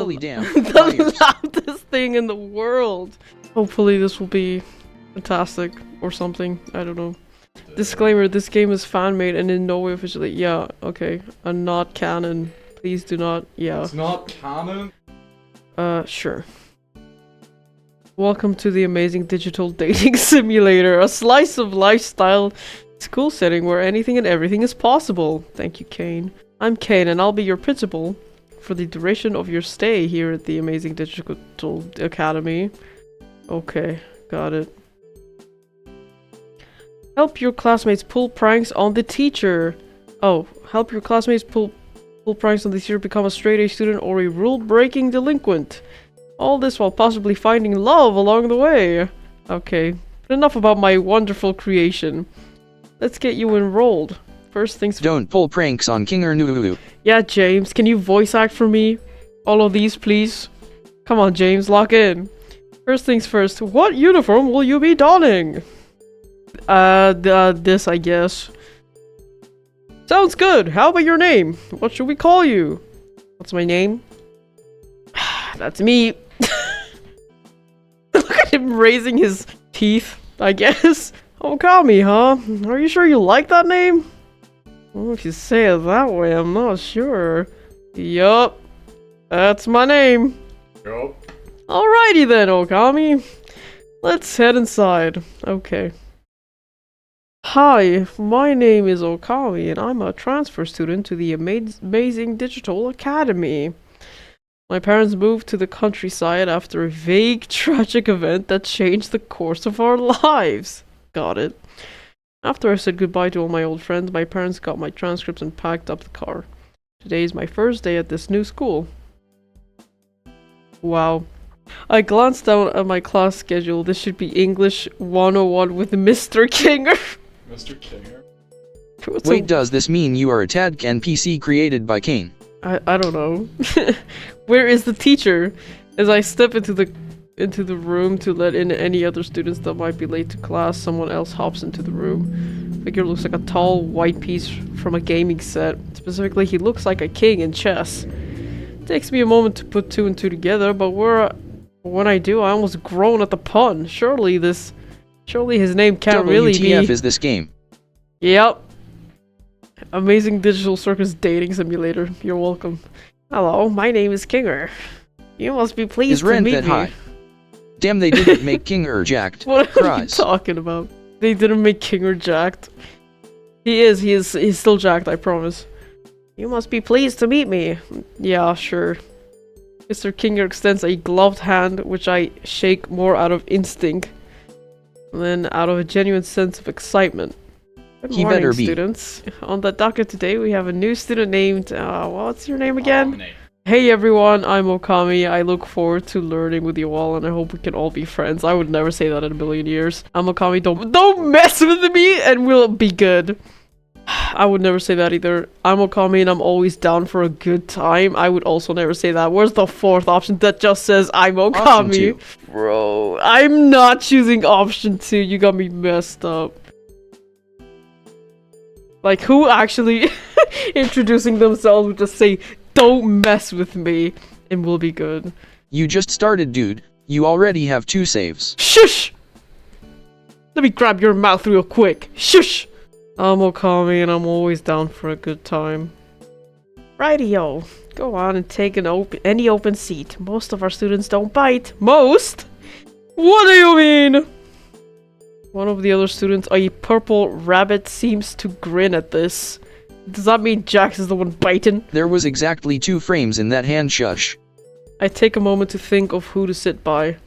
Lily Dam. the loudest thing in the world. Hopefully this will be fantastic or something. I don't know. Disclaimer, this game is fan-made and in no way officially. Yeah, okay. Not canon. Please do not. Yeah. It's not canon? Sure. Welcome to the amazing digital dating simulator. A slice of lifestyle school setting where anything and everything is possible. Thank you, Kane. I'm Kane and I'll be your principal for the duration of your stay here at the amazing digital academy. Okay, got it. Help your classmates pull pranks on the teacher. Oh, help your classmates pull pranks on the teacher, become a straight-A student or a rule-breaking delinquent. All this while possibly finding love along the way. Okay, but enough about my wonderful creation. Let's get you enrolled. First things first. Don't pull pranks on King or Nulu. Yeah, James, can you voice act for me? All of these, please. Come on, James, lock in. First things first, what uniform will you be donning? This, I guess. Sounds good. How about your name? What should we call you? What's my name? That's me. Look at him raising his teeth, I guess. Okami, huh? Are you sure you like that name? Well, if you say it that way, I'm not sure. Yup. That's my name. Yup. Alrighty then, Okami. Let's head inside. Okay. Hi, my name is Okami and I'm a transfer student to the amazing digital academy. My parents moved to the countryside after a vague, tragic event that changed the course of our lives. Got it. After I said goodbye to all my old friends, my parents got my transcripts and packed up the car. Today is my first day at this new school. Wow. I glanced down at my class schedule. This should be English 101 with Mr. Kinger. Mr. Kinger? Wait, does this mean you are a Tadc NPC created by Kane? I don't know. Where is the teacher? As I step into the room to let in any other students that might be late to class, someone else hops into the room. Figure looks like a tall white piece from a gaming set. Specifically, he looks like a king in chess. Takes me a moment to put two and two together, but when I do, I almost groan at the pun. Surely his name can't really be. WTF is this game? Yep. Amazing Digital Circus Dating Simulator. You're welcome. Hello, my name is Kinger. You must be pleased to meet me. High? Damn, they didn't make Kinger jacked. What are you talking about? They didn't make Kinger jacked. He's still jacked, I promise. You must be pleased to meet me. Yeah, sure. Mr. Kinger extends a gloved hand, which I shake more out of instinct than out of a genuine sense of excitement. Good morning, students. On the docket today, we have a new student named, what's your name again? Hey everyone, I'm Okami. I look forward to learning with you all, and I hope we can all be friends. I would never say that in a million years. I'm Okami, don't mess with me, and we'll be good. I would never say that either. I'm Okami, and I'm always down for a good time. I would also never say that. Where's the fourth option that just says I'm Okami? Bro, I'm not choosing option 2. You got me messed up. Like, who actually introducing themselves would just say, don't mess with me, and we'll be good. You just started, dude. You already have 2 saves. Shush! Let me grab your mouth real quick. Shush! I'm Okami, and I'm always down for a good time. Rightio. Go on and take any open seat. Most of our students don't bite. Most? What do you mean? One of the other students, a purple rabbit, seems to grin at this. Does that mean Jax is the one biting? There was exactly 2 frames in that hand, shush. I take a moment to think of who to sit by.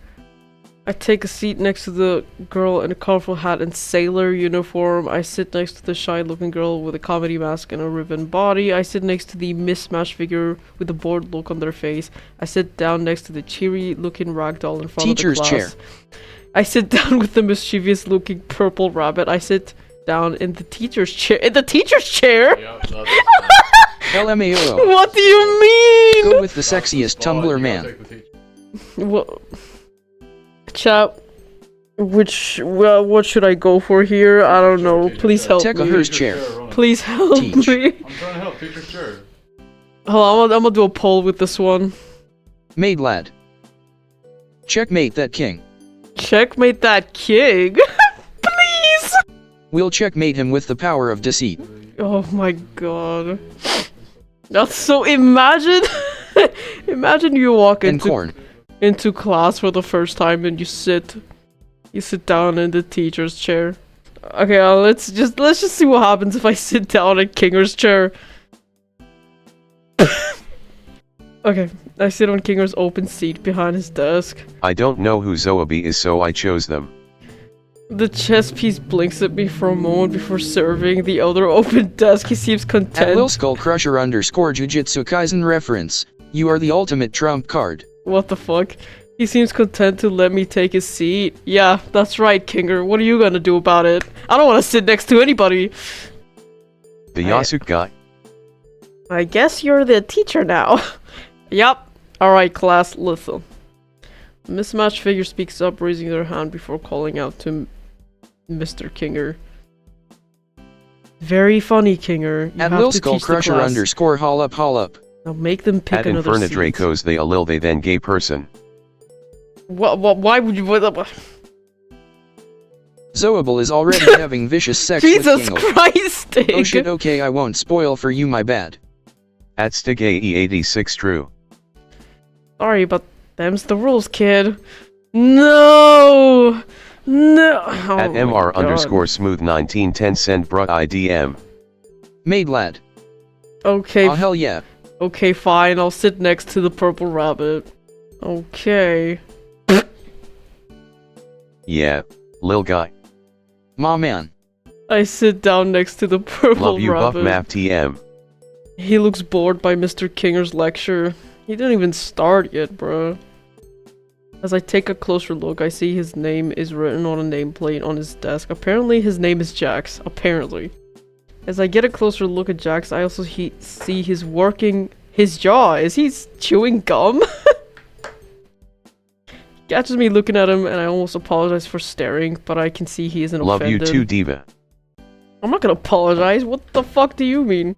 I take a seat next to the girl in a colorful hat and sailor uniform. I sit next to the shy-looking girl with a comedy mask and a ribbon body. I sit next to the mismatched figure with a bored look on their face. I sit down next to the cheery-looking ragdoll in front of the class. Chair. I sit down with the mischievous-looking purple rabbit. I sit down in the teacher's chair. In the teacher's chair? Yeah, that's LMAO. What do you mean? Go with the sexiest Tumblr man. What? Chat. What should I go for here? I don't know. Please help Take me. Teacher's chair. Please help me. I'm trying to help. Teacher's chair. Hold on, I'm gonna do a poll with this one. Made lad. Checkmate that king. Checkmate that king? Please! We'll checkmate him with the power of deceit. Oh my god. That's so imagine imagine you walk And corn. into class for the first time and you sit down in the teacher's chair. Okay, let's just see what happens if I sit down in Kinger's chair. Okay, I sit on Kinger's open seat behind his desk. I don't know who Zoabi is, so I chose them. The chess piece blinks at me for a moment before serving the other open desk. He seems content. At Lil Skull Crusher _ Jujutsu Kaisen reference, you are the ultimate trump card. What the fuck? He seems content to let me take his seat. Yeah, that's right, Kinger. What are you gonna do about it? I don't want to sit next to anybody. The Yasuk guy? I guess you're the teacher now. Yup. Alright, class, listen. Mismatched figure speaks up, raising their hand before calling out to Mr. Kinger. Very funny, Kinger. You At have Lil to Skull teach the Crusher class. _ Hall up. Now make them pick At another seat. Infernadracos they a lil they then gay person. What, why would you... What, Zoable is already having vicious sex Jesus with Kingle. Christ, Stig. Oh shit, okay, I won't spoil for you, my bad. At StigAE86 true. Sorry, but them's the rules, kid. No! No! Oh At my MR God. _ smooth 1910 send bruh IDM. Made lad. Okay, Oh hell yeah. okay, fine. I'll sit next to the purple rabbit. Okay. Yeah, lil guy. Ma man. I sit down next to the purple Love you buff rabbit. map TM. He looks bored by Mr. Kinger's lecture. He didn't even start yet, bruh. As I take a closer look, I see his name is written on a nameplate on his desk. Apparently, his name is Jax. Apparently. As I get a closer look at Jax, I also see he's working his jaw. Is he chewing gum? Catches me looking at him, and I almost apologize for staring, but I can see he isn't Love offended. you too, diva. I'm not gonna apologize. What the fuck do you mean?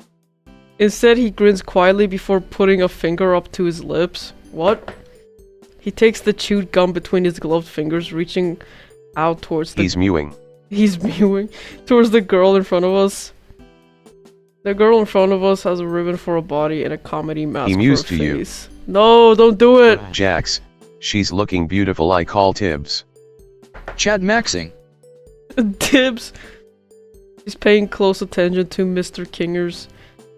Instead, he grins quietly before putting a finger up to his lips. What? He takes the chewed gum between his gloved fingers, reaching out towards the... He's mewing. He's mewing towards the girl in front of us. The girl in front of us has a ribbon for a body and a comedy mask He mews for a to you. face. No, don't do it! Jax. She's looking beautiful, I call Tibbs. Chad maxing. Tibbs! He's paying close attention to Mr. Kinger's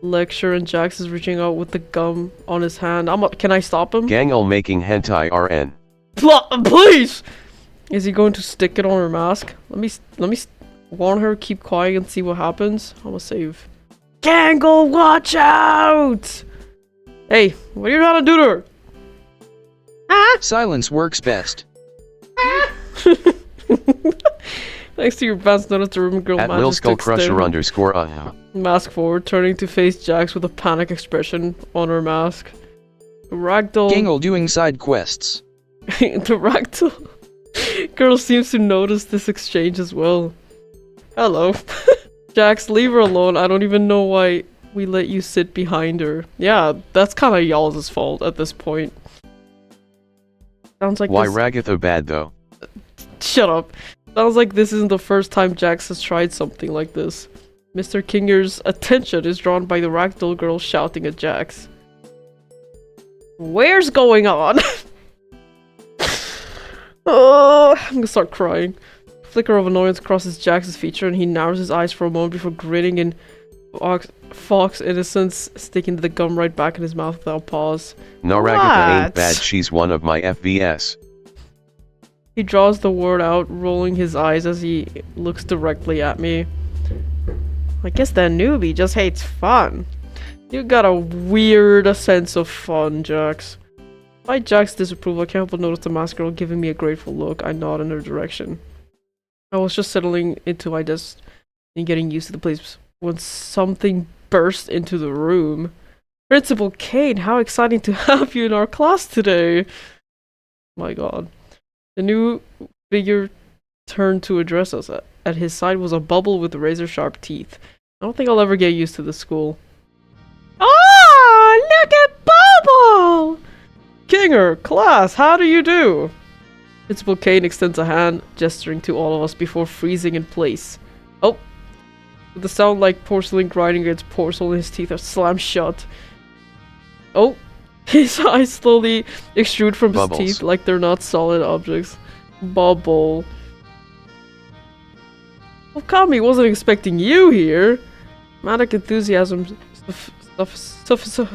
lecture, and Jax is reaching out with the gum on his hand. Can I stop him? Gangle making hentai RN. Please! Is he going to stick it on her mask? Let me warn her, keep quiet and see what happens. I'm gonna save. Gangle, watch out! Hey, what are you trying to do to her? Silence works best. Thanks to your advanced notice, the room girl At manages Lil to Skull Crusher extend mask forward, turning to face Jax with a panic expression on her mask. The ragdoll... Gangle doing side quests. The ragdoll girl seems to notice this exchange as well. Hello. Jax, leave her alone. I don't even know why we let you sit behind her. Yeah, that's kind of y'all's fault at this point. Sounds like Why this... Ragatha bad though? Shut up. Sounds like this isn't the first time Jax has tried something like this. Mr. Kinger's attention is drawn by the ragdoll girl shouting at Jax. Where's going on? Oh, I'm gonna start crying. A flicker of annoyance crosses Jax's feature and he narrows his eyes for a moment before grinning in fox innocence, sticking the gum right back in his mouth without pause. No, Ragatha ain't What? bad, she's one of my FVS. He draws the word out, rolling his eyes as he looks directly at me. I guess that newbie just hates fun. You got a weird sense of fun, Jax. Despite Jax's disapproval, I can't help but notice the masked girl giving me a grateful look. I nod in her direction. I was just settling into my desk and getting used to the place when something burst into the room. Principal Kane, how exciting to have you in our class today! My god. The new figure turned to address us. At his side was a bubble with razor-sharp teeth. I don't think I'll ever get used to this school. Oh, look at Bubble! Kinger, class, how do you do? Principal Kane extends a hand, gesturing to all of us before freezing in place. Oh. With the sound like porcelain grinding against porcelain, his teeth are slammed shut. Oh. His eyes slowly extrude from his teeth like they're not solid objects. Bubble. Well, Kami wasn't expecting you here. Manic enthusiasm suffices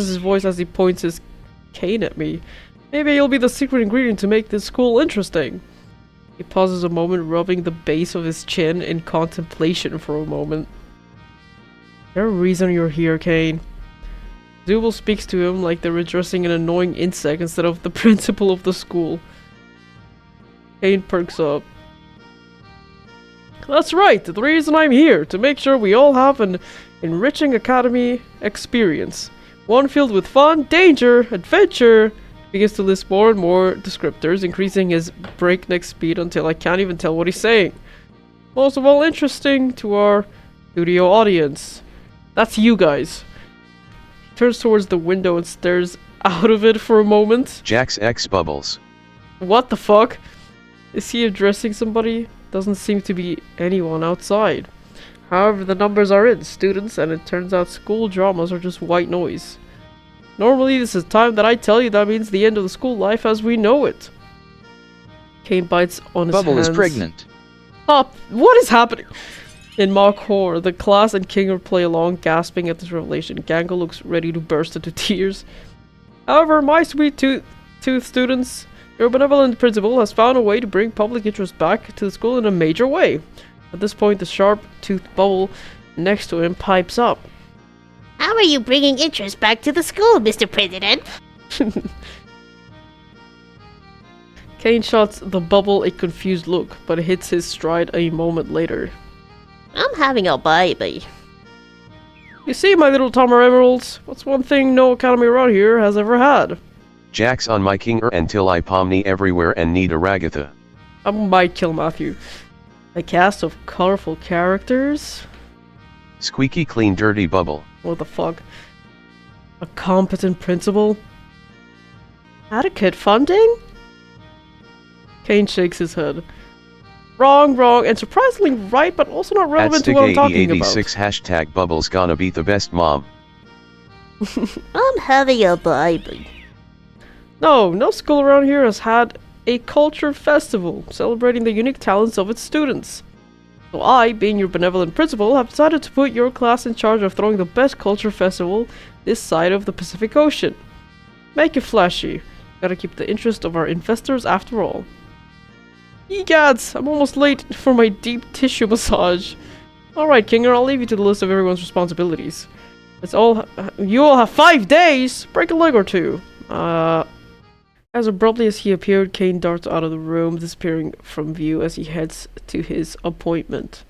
his voice as he points his cane at me. Maybe you'll be the secret ingredient to make this school interesting. He pauses a moment, rubbing the base of his chin in contemplation for a moment. Is there a reason you're here, Kane? Zubul speaks to him like they're addressing an annoying insect instead of the principal of the school. Kane perks up. That's right, the reason I'm here, to make sure we all have an enriching academy experience. One filled with fun, danger, adventure. He begins to list more and more descriptors, increasing his breakneck speed until I can't even tell what he's saying. Most of all interesting to our studio audience. That's you guys. He turns towards the window and stares out of it for a moment. Jax X Bubbles. What the fuck? Is he addressing somebody? Doesn't seem to be anyone outside. However, the numbers are in, students, and it turns out school dramas are just white noise. Normally, this is time that I tell you that means the end of the school life as we know it. Kane bites on his Bubble hands. is pregnant. Stop! What is happening? In mock horror, the class and Kinger play along, gasping at this revelation. Gangle looks ready to burst into tears. However, my sweet tooth students, your benevolent principal has found a way to bring public interest back to the school in a major way. At this point, the sharp-toothed Bubble next to him pipes up. How are you bringing interest back to the school, Mr. President? Kane shots the Bubble a confused look, but hits his stride a moment later. I'm having a baby. You see, my little Tomer Emeralds, what's one thing no academy around here has ever had? Jax on my Kinger until I pomni everywhere and need a Ragatha. I might kill Matthew. A cast of colorful characters? Squeaky clean dirty Bubble. What the fuck? A competent principal? Adequate funding? Kane shakes his head. Wrong, and surprisingly right, but also not relevant to what I'm talking about. #hashtag Bubble's gonna be the best mom. I'm having a baby. No school around here has had a culture festival celebrating the unique talents of its students. So I, being your benevolent principal, have decided to put your class in charge of throwing the best culture festival this side of the Pacific Ocean. Make it flashy. Gotta keep the interest of our investors after all. Egads! I'm almost late for my deep tissue massage. Alright, Kinger, I'll leave you to the list of everyone's responsibilities. You all have 5 days! Break a leg or two. As abruptly as he appeared, Kane darts out of the room, disappearing from view as he heads to his appointment.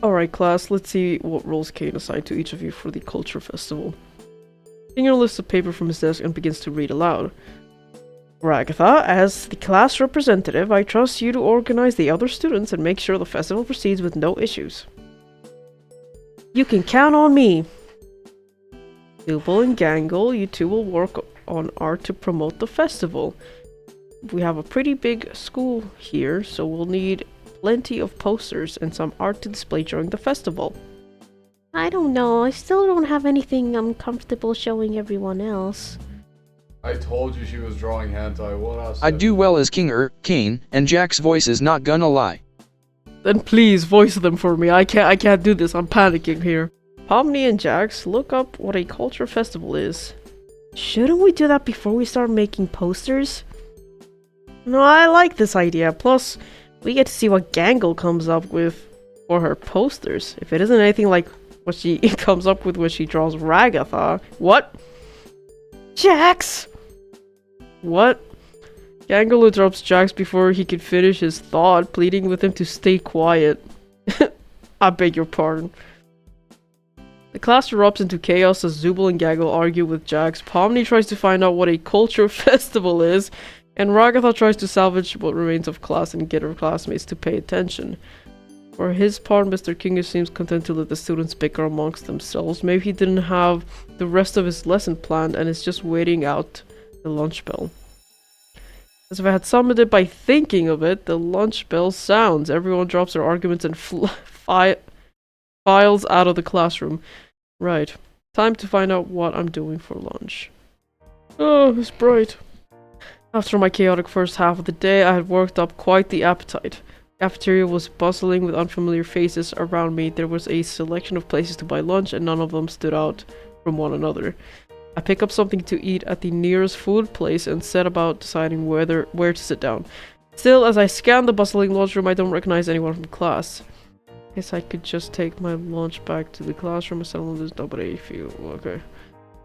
Alright, class, let's see what roles Kane assigned to each of you for the Culture Festival. Kinger lifts a paper from his desk and begins to read aloud. Ragatha, as the class representative, I trust you to organize the other students and make sure the festival proceeds with no issues. You can count on me. Zubul and Gangle, you two will work on art to promote the festival. We have a pretty big school here, so we'll need plenty of posters and some art to display during the festival. I don't know, I still don't have anything I'm comfortable showing everyone else. I told you she was drawing hentai. What else? I'd do well as Kinger, Kane, and Jack's voice is not gonna lie. Then please voice them for me. I can't do this. I'm panicking here. Pomni and Jax, look up what a culture festival is. Shouldn't we do that before we start making posters? No, I like this idea. Plus, we get to see what Gangle comes up with for her posters. If it isn't anything like what she comes up with when she draws Ragatha. What? Jax! What? Gangle interrupts Jax before he can finish his thought, pleading with him to stay quiet. I beg your pardon. The class erupts into chaos as Zubul and Gangle argue with Jax. Pomni tries to find out what a culture festival is, and Ragatha tries to salvage what remains of class and get her classmates to pay attention. For his part, Mr. Kinger seems content to let the students bicker amongst themselves. Maybe he didn't have the rest of his lesson planned and is just waiting out the lunch bell. As if I had summoned it by thinking of it, the lunch bell sounds. Everyone drops their arguments and files out of the classroom. Right. Time to find out what I'm doing for lunch. Oh, it's bright. After my chaotic first half of the day, I had worked up quite the appetite. The cafeteria was bustling with unfamiliar faces around me. There was a selection of places to buy lunch, and none of them stood out from one another. I pick up something to eat at the nearest food place and set about deciding where to sit down. Still, as I scan the bustling lunchroom, I don't recognize anyone from class. Guess I could just take my lunch back to the classroom and settle on this. Nobody feel okay.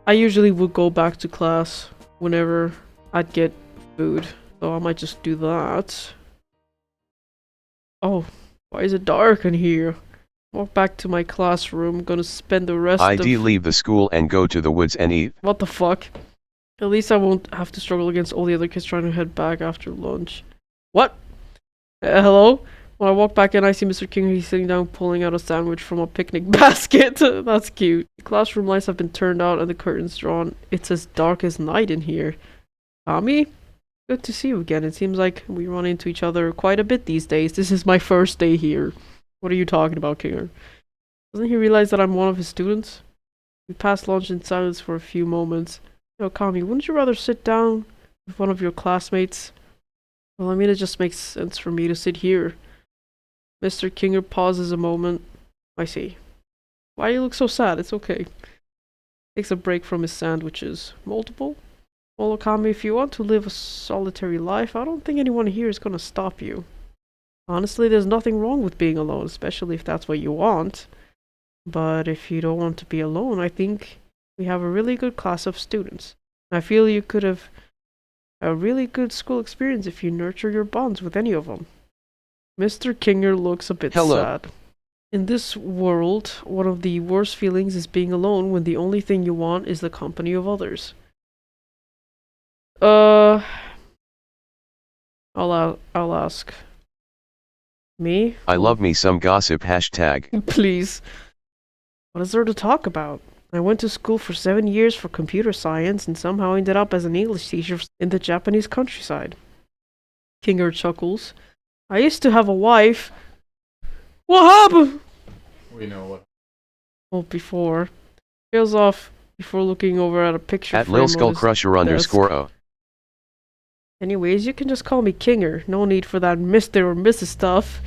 I usually would go back to class whenever I'd get food, so I might just do that. Oh, why is it dark in here? Walk back to my classroom. Gonna spend the rest of... leave the school and go to the woods and eat. What the fuck? At least I won't have to struggle against all the other kids trying to head back after lunch. What? Hello? When I walk back in, I see Mr. King. He's sitting down pulling out a sandwich from a picnic basket. That's cute. The classroom lights have been turned out and the curtains drawn. It's as dark as night in here. Tommy? Good to see you again. It seems like we run into each other quite a bit these days. This is my first day here. What are you talking about, Kinger? Doesn't he realize that I'm one of his students? We passed lunch in silence for a few moments. Yo, Kami, wouldn't you rather sit down with one of your classmates? Well, I mean, it just makes sense for me to sit here. Mr. Kinger pauses a moment. I see. Why do you look so sad? It's okay. Takes a break from his sandwiches. Multiple? Well, Kami, if you want to live a solitary life, I don't think anyone here is gonna stop you. Honestly, there's nothing wrong with being alone, especially if that's what you want. But if you don't want to be alone, I think we have a really good class of students. I feel you could have a really good school experience if you nurture your bonds with any of them. Mr. Kinger looks a bit sad. In this world, one of the worst feelings is being alone when the only thing you want is the company of others. I'll ask. Me? I love me some gossip hashtag. Please. What is there to talk about? I went to school for 7 years for computer science and somehow ended up as an English teacher in the Japanese countryside. Kinger chuckles. I used to have a wife. What happened? We know what. Well, before. Trails off before looking over at a picture At frame Lil on Skull his Crusher desk. _o. Anyways, you can just call me Kinger. No need for that Mr. or Mrs. stuff.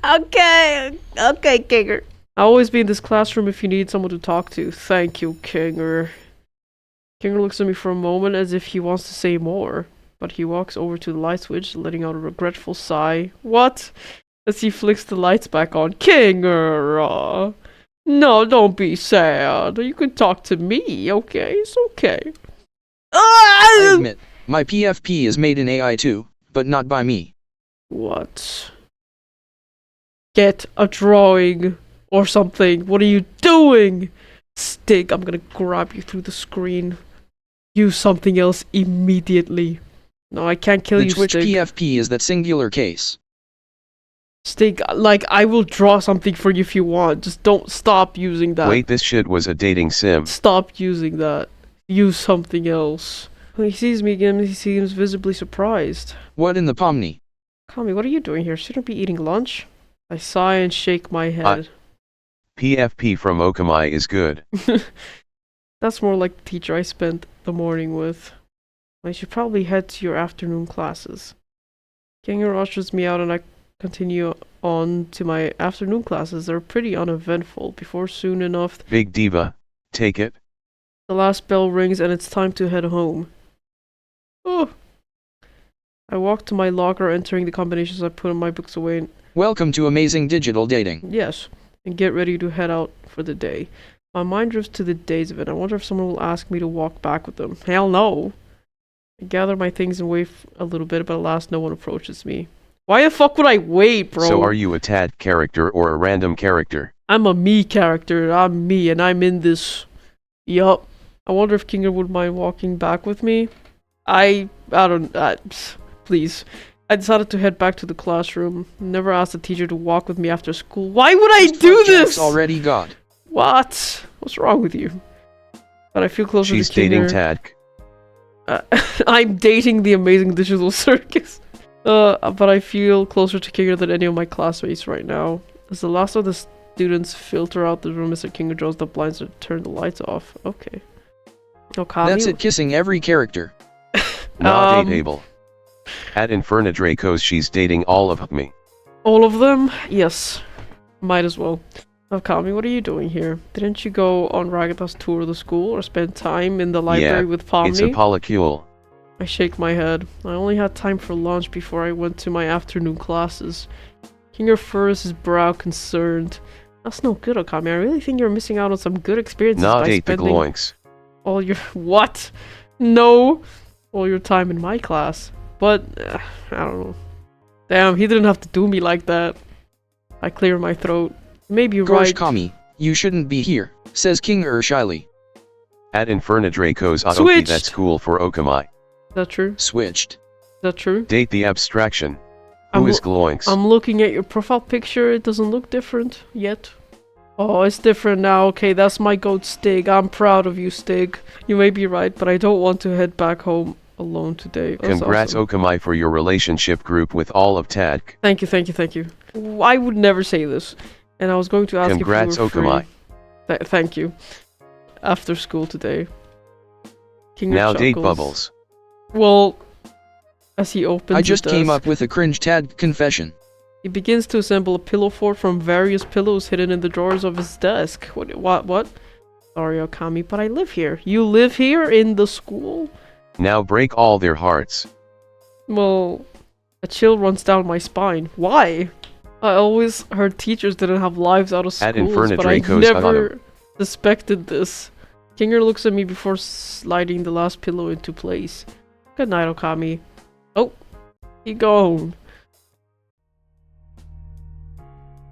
Okay, Kinger. I'll always be in this classroom if you need someone to talk to. Thank you, Kinger. Kinger looks at me for a moment as if he wants to say more, but he walks over to the light switch, letting out a regretful sigh. What? As he flicks the lights back on. Kinger! No, don't be sad. You can talk to me, okay? It's okay. I admit, my PFP is made in AI too, but not by me. What? Get a drawing or something. What are you doing? Stig, I'm gonna grab you through the screen. Use something else immediately. No, I can't kill The you, Twitch Stig. PFP is that singular case. Stig, like, I will draw something for you if you want. Just don't stop using that. Wait, this shit was a dating sim. Stop using that. Use something else. When he sees me again, he seems visibly surprised. What in the pomni? Kami, what are you doing here? Shouldn't be eating lunch? I sigh and shake my head. PFP from Okamai is good. That's more like the teacher I spent the morning with. I should probably head to your afternoon classes. Kinger ushers me out and I continue on to my afternoon classes. They're pretty uneventful. Before soon enough, Big Diva, take it. the last bell rings and it's time to head home. Oh! I walk to my locker, entering the combinations I put in my books away. And Welcome to amazing digital dating. yes, and get ready to head out for the day. My mind drifts to the days of it. I wonder if someone will ask me to walk back with them. Hell no! I gather my things and wait a little bit, but alas, no one approaches me. Why the fuck would I wait, bro? So are you a Tadc character or a random character? I'm a me character. I'm me, and I'm in this. Yup. I wonder if Kinger would mind walking back with me. I don't. Please. I decided to head back to the classroom. Never asked the teacher to walk with me after school. Why would I Just do fuck this? Jax already got. What? What's wrong with you? But I feel closer She's to dating Kinger. Tadc. I'm dating the amazing digital circus. But I feel closer to Kinger than any of my classmates right now. As the last of the students filter out the room, Mr. Kinger draws the blinds to turn the lights off. Okay. Okami. That's it, kissing every character. Not dateable. At Infernadracos, she's dating all of me. All of them? Yes. Might as well. Okami, what are you doing here? Didn't you go on Ragata's tour of the school or spend time in the library with Pomni? It's a polycule. I shake my head. I only had time for lunch before I went to my afternoon classes. Kinger furrows his brow, concerned. That's no good, Okami. I really think you're missing out on some good experiences Not by date the spending gloinks. all your... What? No! All your time in my class. But, I don't know. Damn, he didn't have to do me like that. I clear my throat. Maybe you're Gosh, right. Kami, you shouldn't be here, says King shyly. At Infernadracos, Aoki, Switched. that's cool for Okamai. Is that true? Is Switched. that true? Date the abstraction. I'm Who is gloinks? I'm looking at your profile picture. It doesn't look different yet. Oh, it's different now. Okay, that's my goat, Stig. I'm proud of you, Stig. You may be right, but I don't want to head back home alone today. That's Congrats, awesome. Okamai, for your relationship group with all of Tadc. Thank you, thank you, thank you. I would never say this. And I was going to ask Congrats, if you were Okamai. free. Thank you. After school today. Kinger Now date chuckles. Bubbles. Well, as he opens I just his came desk, up with a cringe Tad confession. he begins to assemble a pillow fort from various pillows hidden in the drawers of his desk. What? Sorry, Okami, but I live here. You live here in the school? Now break all their hearts. Well, a chill runs down my spine. Why? I always heard teachers didn't have lives out of Ad schools, but I Infernadracos never suspected this. Kinger looks at me before sliding the last pillow into place. Good night, Okami. Oh, he gone.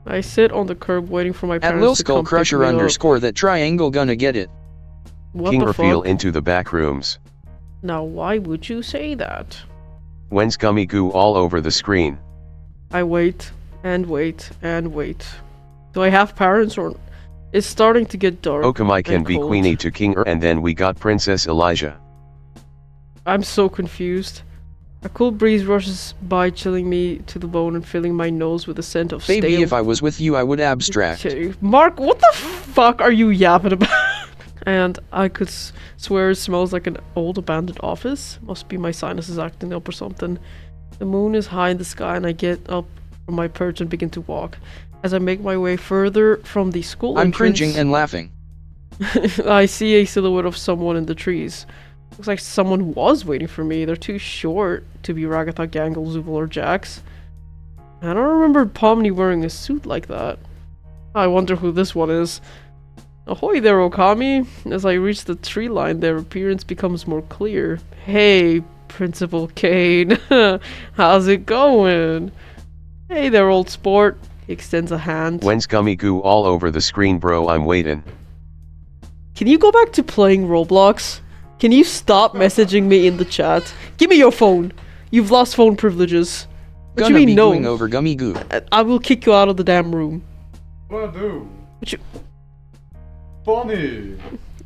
I sit on the curb waiting for my At parents Lil to come Skull pick Crusher me up. underscore that triangle gonna get it. What King the reveal fuck? into the back rooms. Now, why would you say that? When's gummy goo all over the screen? I wait and wait and wait. Do I have parents or... It's starting to get dark. Okamai can and be cold. Queenie to King and then we got Princess Elijah. I'm so confused. A cool breeze rushes by, chilling me to the bone and filling my nose with a scent of Baby, stale... if I was with you, I would abstract. Okay, Mark, what the fuck are you yapping about? And I could swear it smells like an old abandoned office. Must be my sinuses acting up or something. The moon is high in the sky and I get up from my perch and begin to walk. As I make my way further from the school I'm entrance, cringing and laughing. I see a silhouette of someone in the trees. Looks like someone was waiting for me. They're too short to be Ragatha, Gangle, Zubal, or Jax. I don't remember Pomni wearing a suit like that. I wonder who this one is. Ahoy there, Okami! As I reach the tree line, their appearance becomes more clear. Hey, Principal Kane. How's it going? Hey there, old sport. He extends a hand. When's gummy goo all over the screen, bro? I'm waiting. Can you go back to playing Roblox? Can you stop messaging me in the chat? Give me your phone. You've lost phone privileges. What Gonna do you be mean no? going over gummy goo. I will kick you out of the damn room. What do I do? What you... Funny.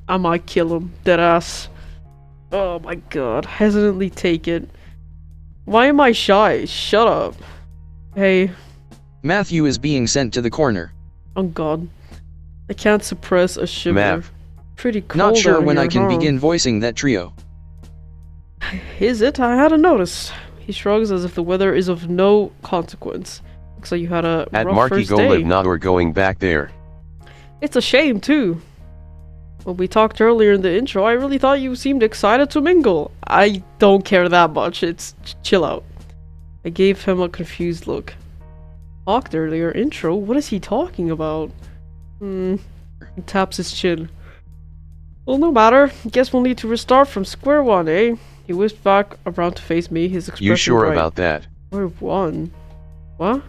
I might kill him. Deadass. Oh my god. Hesitantly take it. Why am I shy? Shut up. Hey. Matthew is being sent to the corner. Oh god. I can't suppress a shiver. Mav. Pretty cold Not sure out when here, I can huh? begin voicing that trio. Is it? I hadn't noticed. He shrugs as if the weather is of no consequence. Looks like you had a At rough Marky first go day. live, not or going back there. It's a shame, too. When we talked earlier in the intro, I really thought you seemed excited to mingle. I don't care that much. It's chill out. I gave him a confused look. Talked earlier. Intro? What is he talking about? He taps his chin. Well, no matter. Guess we'll need to restart from square one, eh? He whisked back around to face me, his expression You sure bright. about that? Square one? What?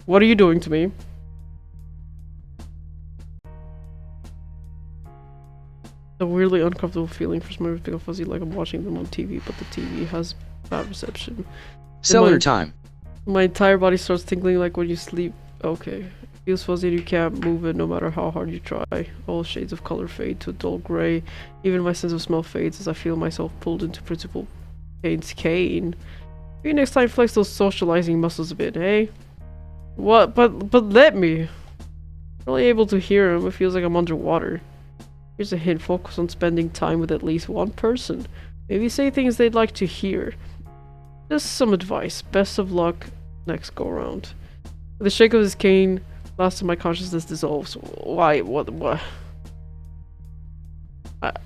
What are you doing to me? A weirdly uncomfortable feeling for some reason, fuzzy like I'm watching them on TV, but the TV has bad reception. Cellar time. My entire body starts tingling like when you sleep. Okay. Feels fuzzy and you can't move it no matter how hard you try. All shades of color fade to a dull gray. Even my sense of smell fades as I feel myself pulled into Principal Kane's cane. Maybe next time flex those socializing muscles a bit, eh? What? But let me. Really able to hear him. It feels like I'm underwater. Here's a hint. Focus on spending time with at least one person. Maybe say things they'd like to hear. Just some advice. Best of luck next go around. With a shake of his cane, last of my consciousness dissolves. Why? What?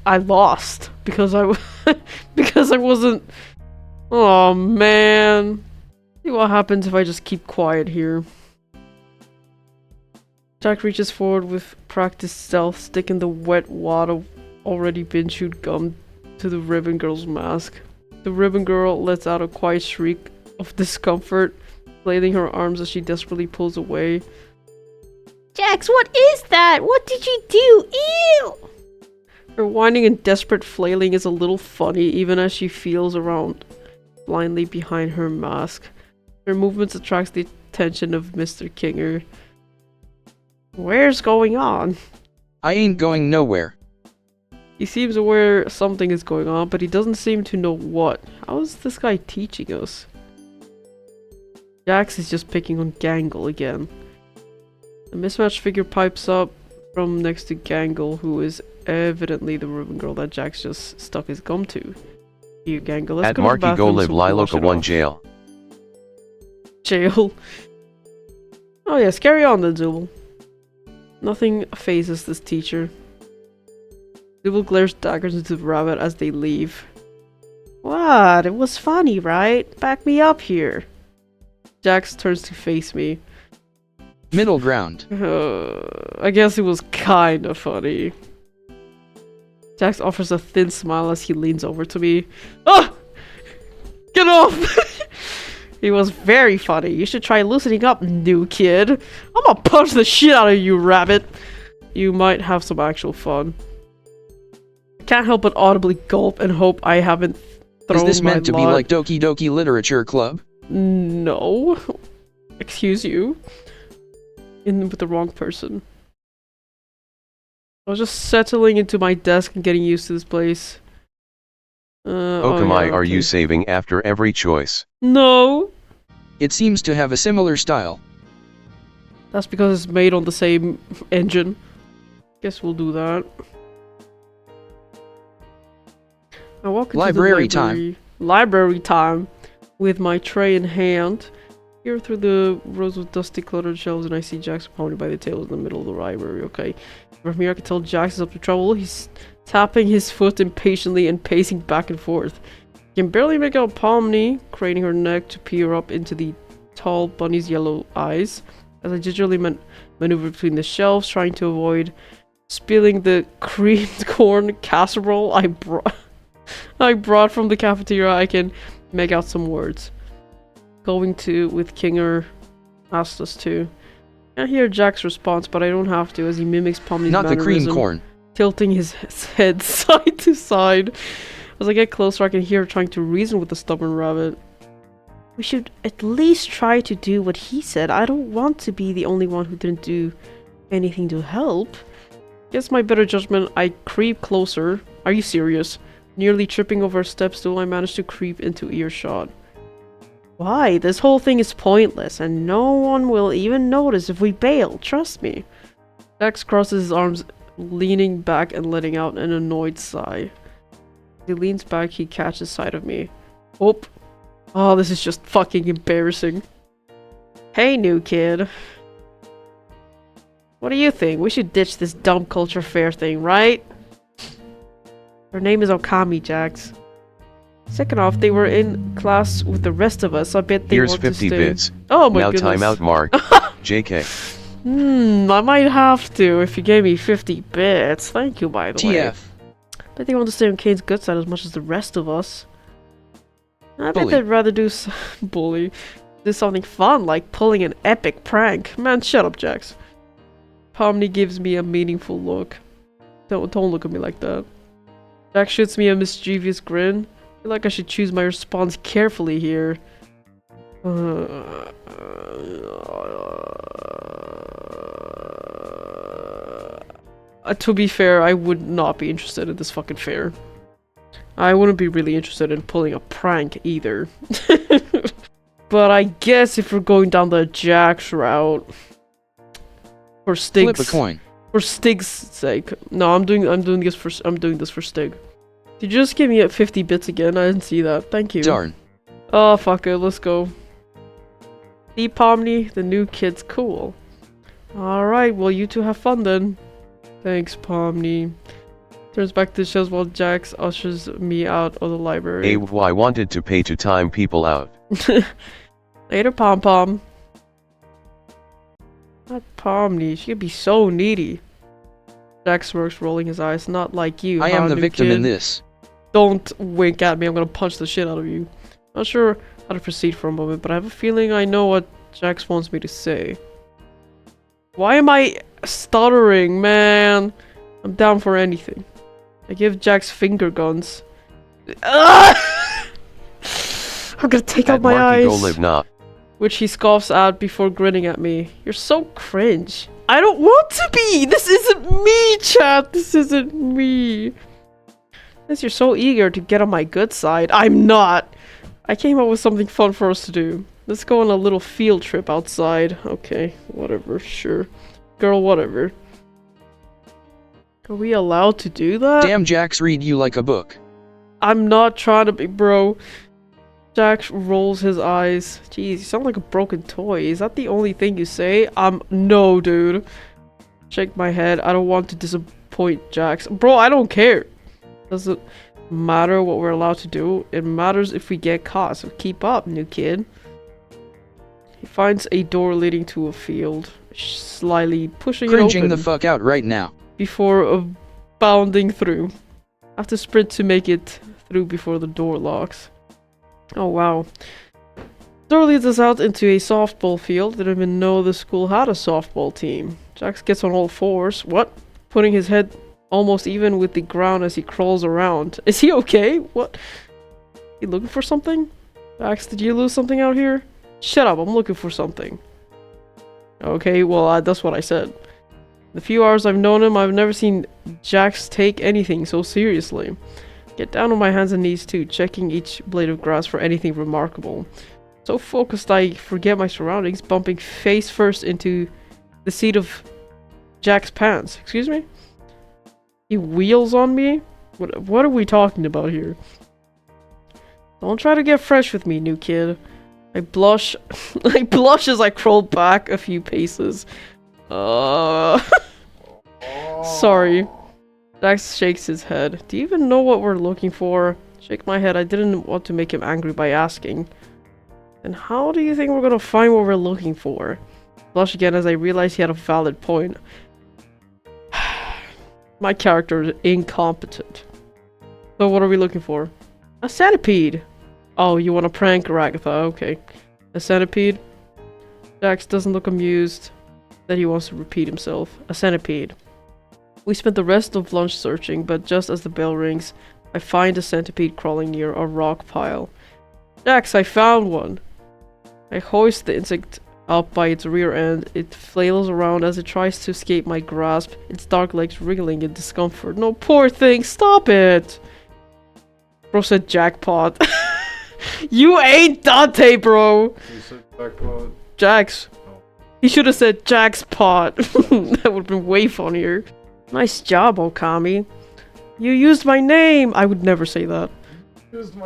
I lost because because I wasn't. Oh man. See what happens if I just keep quiet here. Jack reaches forward with practiced stealth, sticking the wet wad of already been chewed gum to the ribbon girl's mask. The ribbon girl lets out a quiet shriek of discomfort, flailing her arms as she desperately pulls away. Jax, what is that? What did you do? Ew! Her whining and desperate flailing is a little funny, even as she feels around blindly behind her mask. Her movements attract the attention of Mr. Kinger. Where's going on? I ain't going nowhere. He seems aware something is going on, but he doesn't seem to know what. How is this guy teaching us? Jax is just picking on Gangle again. The mismatched figure pipes up from next to Gangle, who is evidently the ribbon girl that Jax just stuck his gum to. Here, Gangle, let's At go to the Marky go bathroom live so we can wash Liloka it 1 off. jail. Jail. Oh yes, carry on then, Zubul. Nothing phases this teacher. Zubul glares daggers into the rabbit as they leave. What? It was funny, right? Back me up here. Jax turns to face me. Middle ground. I guess it was kinda funny. Jax offers a thin smile as he leans over to me. Ah! Get off! It was very funny. You should try loosening up, new kid. I'm gonna punch the shit out of you, rabbit. You might have some actual fun. I can't help but audibly gulp and hope I haven't thrown Is this my meant to be lot. like Doki Doki Literature Club? No. Excuse you. In with the wrong person. I was just settling into my desk and getting used to this place. Okamai, yeah, are you okay. saving after every choice? No. It seems to have a similar style. That's because it's made on the same engine. Guess we'll do that. I walk into Library the library time with my tray in hand. Peer through the rows of dusty cluttered shelves and I see Jax pounded by the tables in the middle of the library. Okay. From here I can tell Jax is up to trouble. He's tapping his foot impatiently and pacing back and forth. He can barely make out Pomni, craning her neck to peer up into the tall bunny's yellow eyes. As I gingerly maneuver between the shelves, trying to avoid spilling the creamed corn casserole I brought from the cafeteria, I can make out some words. Going to with Kinger asked us to. I hear Jack's response, but I don't have to as he mimics Pomni's Not the cream mannerism, corn. tilting his head side to side. As I get closer, I can hear her trying to reason with the stubborn rabbit. We should at least try to do what he said. I don't want to be the only one who didn't do anything to help. Against my better judgment, I creep closer. Are you serious? Nearly tripping over a step stool, I managed to creep into earshot. Why? This whole thing is pointless, and no one will even notice if we bail. Trust me. Jax crosses his arms, leaning back and letting out an annoyed sigh. As he leans back, he catches sight of me. Oh, this is just fucking embarrassing. Hey, new kid. What do you think? We should ditch this dumb culture fair thing, right? Her name is Okami, Jax. Second off, they were in class with the rest of us. I bet they Here's want 50 to stay. bits. Oh my Now goodness. time out, Mark. JK. I might have to if you gave me 50 bits. Thank you, by the way. TF. Bet they want to stay on Kane's good side as much as the rest of us. I bet Bully. they'd rather do bully. Do something fun like pulling an epic prank. Man, shut up, Jax. Pomni gives me a meaningful look. Don't look at me like that. Jax shoots me a mischievous grin. feel like I should choose my response carefully here. To be fair, I would not be interested in this fucking fair. I wouldn't be really interested in pulling a prank either. But I guess if we're going down the Jax route, for Stig's, Flip a coin. for Stig's sake, no, I'm doing this for Stig. Did you just give me 50 bits again? I didn't see that. Thank you. Darn. Oh fuck it, let's go. See, Pomni, the new kid's cool. All right, well you two have fun then. Thanks, Pomni. Turns back to the shelves while Jax ushers me out of the library. I wanted to pay to time people out. Later, Pom Pom. Not Pomni, she could be so needy. Jax smirks, rolling his eyes. Not like you. I huh, am the new victim kid? in this. Don't wink at me, I'm gonna punch the shit out of you. Not sure how to proceed for a moment, but I have a feeling I know what Jax wants me to say. Why am I stuttering, man? I'm down for anything. I give Jax finger guns. I'm gonna take out my Marky, eyes. go live now. Which he scoffs at before grinning at me. You're so cringe. I don't want to be! This isn't me, chat! This isn't me! Since you're so eager to get on my good side, I'm not! I came up with something fun for us to do. Let's go on a little field trip outside. Okay, whatever, sure. Girl, whatever. Are we allowed to do that? Damn, Jax, read you like a book. I'm not trying to be, bro. Jax rolls his eyes. Jeez, you sound like a broken toy. Is that the only thing you say? No, dude. Shake my head. I don't want to disappoint Jax. Bro, I don't care. Doesn't matter what we're allowed to do. It matters if we get caught. So keep up, new kid. He finds a door leading to a field, slyly pushing it Cringing open the fuck out right now. before bounding through. I have to sprint to make it through before the door locks. Oh wow. Door leads us out into a softball field. Didn't even know the school had a softball team. Jax gets on all fours. What? Putting his head almost even with the ground as he crawls around. Is he okay? What? You looking for something? Jax, did you lose something out here? Shut up, I'm looking for something. Okay, well that's what I said. The few hours I've known him, I've never seen Jax take anything so seriously. Get down on my hands and knees too, checking each blade of grass for anything remarkable. So focused I forget my surroundings, bumping face first into the seat of Jack's pants. Excuse me? He wheels on me? What are we talking about here? Don't try to get fresh with me, new kid. I blush. I blush as I crawl back a few paces. Sorry. Dax shakes his head. Do you even know what we're looking for? Shake my head. I didn't want to make him angry by asking. And how do you think we're gonna find what we're looking for? Blush again as I realize he had a valid point. My character is incompetent. So what are we looking for? A centipede! Oh, you want to prank Ragatha? Okay. A centipede? Jax doesn't look amused. Then he wants to repeat himself. A centipede. We spent the rest of lunch searching, but just as the bell rings, I find a centipede crawling near a rock pile. Jax, I found one! I hoist the insect up by its rear end. It flails around as it tries to escape my grasp, its dark legs wriggling in discomfort. No, poor thing, stop it! Bro said jackpot. You ain't Dante, bro! You said jackpot. Jax. Oh. He should have said Jack's pot. That would have been way funnier. Nice job, Okami. You used my name! I would never say that.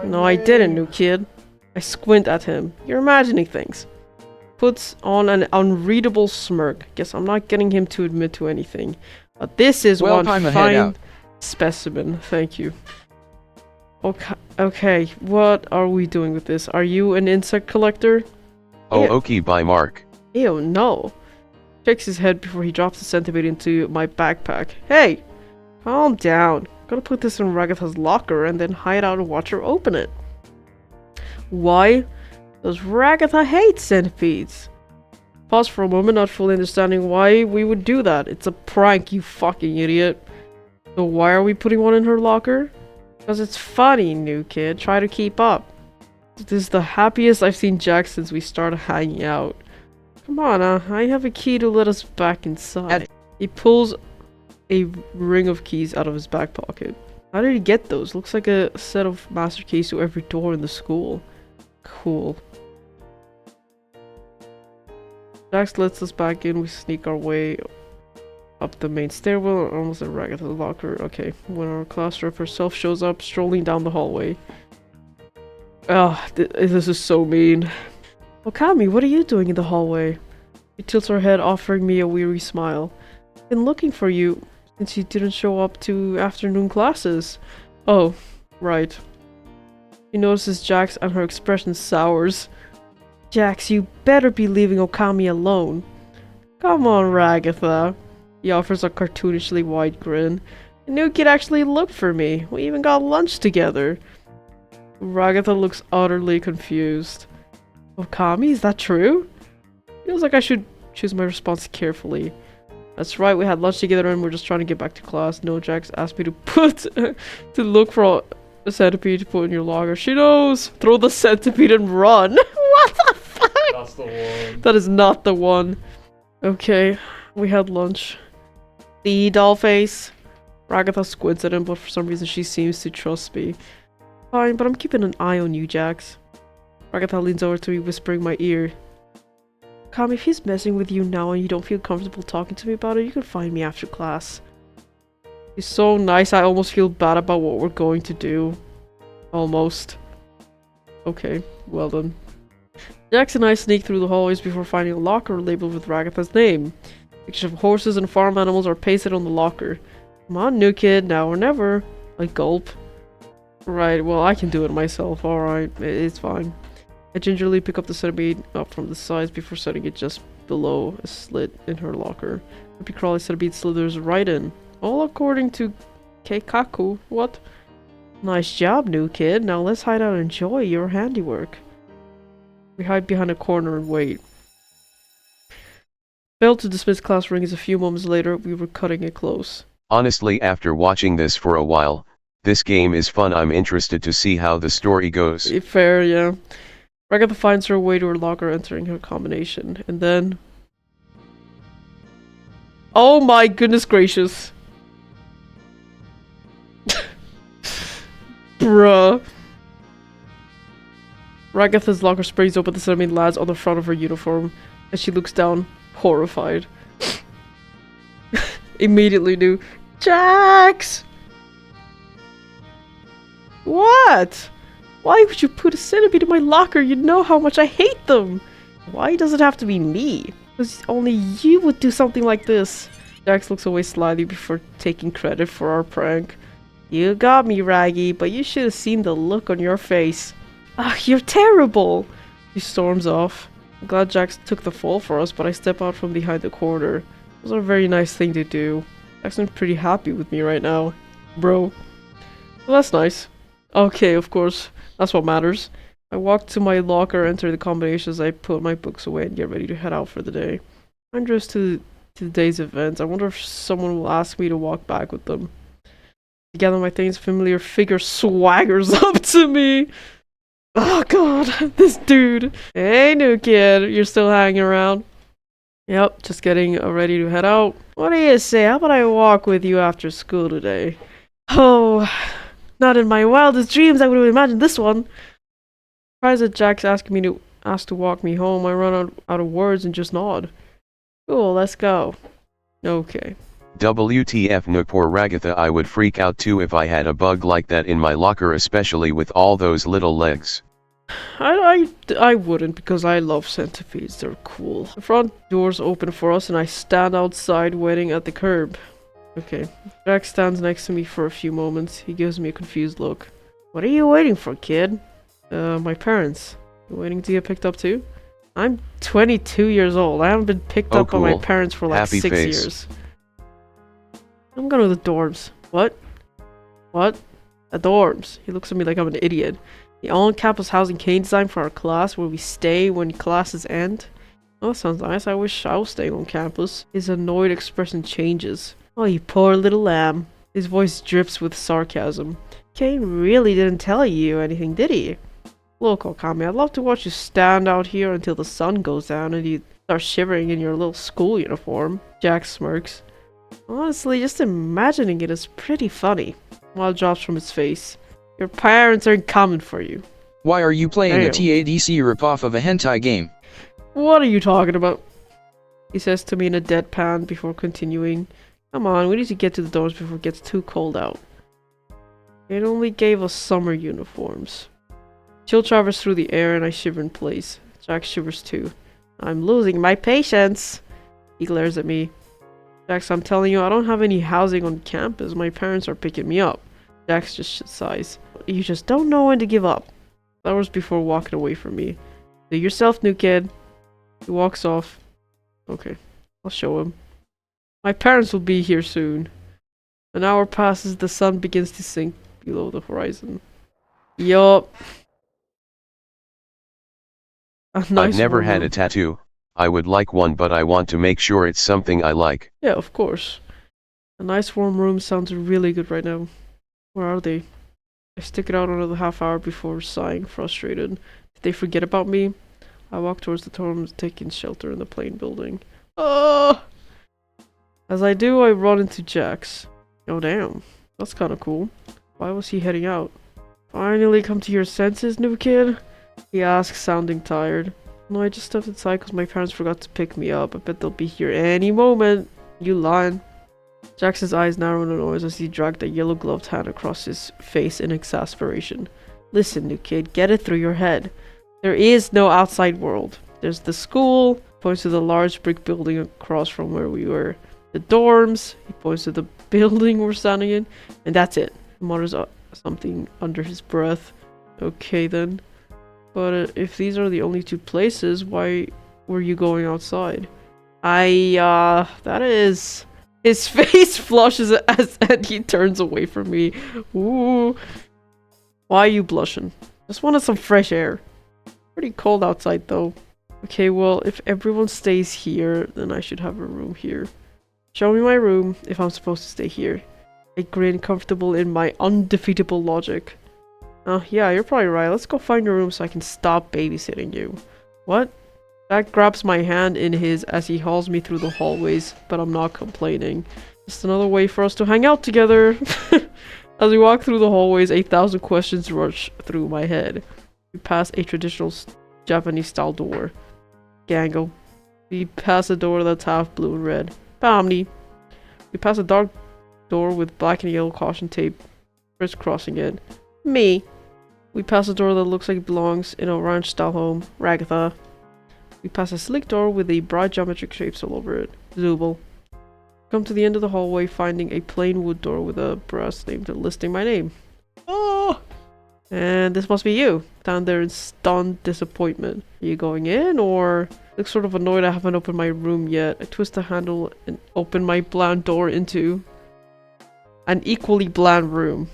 No, I didn't, new kid. I squint at him. You're imagining things. Puts on an unreadable smirk. Guess I'm not getting him to admit to anything. But this is Well, one time ahead fine out. specimen. Thank you. Okay, what are we doing with this? Are you an insect collector? Oh, Yeah. okay, bye, Mark. Ew, no. Shakes his head before he drops the centipede into my backpack. Hey! Calm down. Gotta put this in Ragatha's locker and then hide out and watch her open it. Why? Does Ragatha hate centipedes? Pause for a moment, not fully understanding why we would do that. It's a prank, you fucking idiot. So why are we putting one in her locker? Because it's funny, new kid. Try to keep up. This is the happiest I've seen Jack since we started hanging out. Come on, I have a key to let us back inside. He pulls a ring of keys out of his back pocket. How did he get those? Looks like a set of master keys to every door in the school. Cool. Jax lets us back in. We sneak our way up the main stairwell and almost at Ragatha's locker. Okay, when our class rep herself shows up, strolling down the hallway. Ah, this is so mean. Okami, what are you doing in the hallway? She tilts her head, offering me a weary smile. Been looking for you since you didn't show up to afternoon classes. Oh, right. She notices Jax and her expression sours. Jax, you better be leaving Okami alone. Come on, Ragatha. He offers a cartoonishly wide grin. The new kid actually looked for me. We even got lunch together. Ragatha looks utterly confused. Okami, is that true? Feels like I should choose my response carefully. That's right, we had lunch together and we're just trying to get back to class. No, Jax asked me to to look for a centipede to put in your locker. She knows! Throw the centipede and run! What the fuck? That's the one. That is not the one. Okay, we had lunch. The doll face. Ragatha squints at him, but for some reason she seems to trust me. Fine, but I'm keeping an eye on you, Jax. Ragatha leans over to me, whispering in my ear. Kam, if he's messing with you now and you don't feel comfortable talking to me about it, you can find me after class. He's so nice, I almost feel bad about what we're going to do. Almost. Okay, well done. Jax and I sneak through the hallways before finding a locker labeled with Ragatha's name. Pictures of horses and farm animals are pasted on the locker. Come on, new kid, now or never. I gulp. Right, well, I can do it myself, alright, it's fine. I gingerly pick up the centipede up from the sides before setting it just below a slit in her locker. Creepy crawly centipede slithers right in. All according to Keikaku. What? Nice job, new kid. Now let's hide out and enjoy your handiwork. We hide behind a corner and wait. Bell to dismiss class rings a few moments later. We were cutting it close. Honestly, after watching this for a while, this game is fun. I'm interested to see how the story goes. Fair, yeah. Ragatha finds her way to her locker, entering her combination, and then... Oh my goodness gracious. Bruh. Ragatha's locker springs open the centipede lands on the front of her uniform, and she looks down, horrified. Immediately knew. Jax! What? Why would you put a centipede in my locker? You know how much I hate them! Why does it have to be me? Because only you would do something like this. Jax looks away slyly before taking credit for our prank. You got me, Raggy, but you should have seen the look on your face. Ah, you're terrible! He storms off. I'm glad Jax took the fall for us, but I step out from behind the corner. It was a very nice thing to do. Jax is pretty happy with me right now. Bro. Well, that's nice. Okay, of course. That's what matters. I walk to my locker, enter the combinations, I put my books away and get ready to head out for the day. I'm dressed to the day's events. I wonder if someone will ask me to walk back with them. I gather my things, familiar figure swaggers up to me. Oh god, this dude. Hey new kid, you're still hanging around? Yep, just getting ready to head out. What do you say? How about I walk with you after school today? Oh, not in my wildest dreams I would have imagined this one. Surprised that Jack's asking me to walk me home. I run out of words and just nod. Cool, let's go. Okay. WTF, no, poor Ragatha. I would freak out too if I had a bug like that in my locker, especially with all those little legs. I wouldn't, because I love centipedes. They're cool. The front doors open for us and I stand outside waiting at the curb. Okay. Jack stands next to me for a few moments. He gives me a confused look. What are you waiting for, kid? My parents. You waiting to get picked up too? I'm 22 years old. I haven't been picked up by my parents for like Happy 6 face. years. I'm going to the dorms. What? What? The dorms. He looks at me like I'm an idiot. The on-campus housing cane design for our class where we stay when classes end. Oh, that sounds nice. I wish I was staying on campus. His annoyed expression changes. Oh, you poor little lamb. His voice drips with sarcasm. Kane really didn't tell you anything, did he? Look, Okami, I'd love to watch you stand out here until the sun goes down and you start shivering in your little school uniform. Jack smirks. Honestly, just imagining it is pretty funny. Smile drops from his face. Your parents aren't coming for you. Why are you playing a Damn. TADC ripoff of a hentai game? What are you talking about? He says to me in a deadpan before continuing. Come on, we need to get to the dorms before it gets too cold out. It only gave us summer uniforms. Chill travels through the air and I shiver in place. Jack shivers too. I'm losing my patience. He glares at me. Jax, I'm telling you, I don't have any housing on campus. My parents are picking me up. Jax just sighs. You just don't know when to give up. Hours before walking away from me. Do yourself, new kid. He walks off. Okay, I'll show him. My parents will be here soon. An hour passes, the sun begins to sink below the horizon. Yup. I've never had a tattoo. I would like one, but I want to make sure it's something I like. Yeah, of course. A nice warm room sounds really good right now. Where are they? I stick it out another half hour before sighing, frustrated. Did they forget about me? I walk towards the dorms, taking shelter in the plain building. Oh! As I do, I run into Jax. Oh damn, that's kinda cool. Why was he heading out? Finally come to your senses, new kid? He asks, sounding tired. No, I just stepped inside because my parents forgot to pick me up. I bet they'll be here any moment. You lying. Jackson's eyes narrow in the noise as he dragged a yellow-gloved hand across his face in exasperation. Listen, new kid, get it through your head. There is no outside world. There's the school, points to the large brick building across from where we were. The dorms, he points to the building we're standing in, and that's it. He mutters something under his breath. Okay then. But if these are the only two places, why were you going outside? That is... His face flushes and he turns away from me. Ooh. Why are you blushing? Just wanted some fresh air. Pretty cold outside though. Okay, well, if everyone stays here, then I should have a room here. Show me my room if I'm supposed to stay here. I grin, comfortable in my undefeatable logic. Oh, yeah, you're probably right. Let's go find your room so I can stop babysitting you. What? Jack grabs my hand in his as he hauls me through the hallways, but I'm not complaining. Just another way for us to hang out together. As we walk through the hallways, 8,000 questions rush through my head. We pass a traditional Japanese-style door. Gango. We pass a door that's half blue and red. Pomni. We pass a dark door with black and yellow caution tape crisscrossing it. Me. We pass a door that looks like it belongs in a ranch-style home. Ragatha. We pass a sleek door with the bright geometric shapes all over it. Zubal. Come to the end of the hallway, finding a plain wood door with a brass name listing my name. Oh! And this must be you. Down there in stunned disappointment. Are you going in, or... Look sort of annoyed I haven't opened my room yet. I twist the handle and open my bland door into an equally bland room.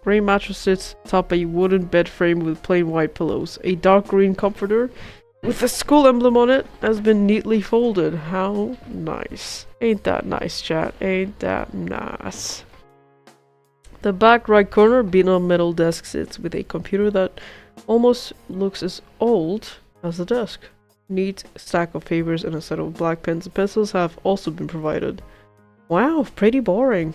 Grey mattress sits atop a wooden bed frame with plain white pillows. A dark green comforter with the school emblem on it has been neatly folded. How nice. Ain't that nice, chat? Ain't that nice? The back right corner, being a metal desk, sits with a computer that almost looks as old as the desk. Neat stack of papers and a set of black pens and pencils have also been provided. Wow, pretty boring.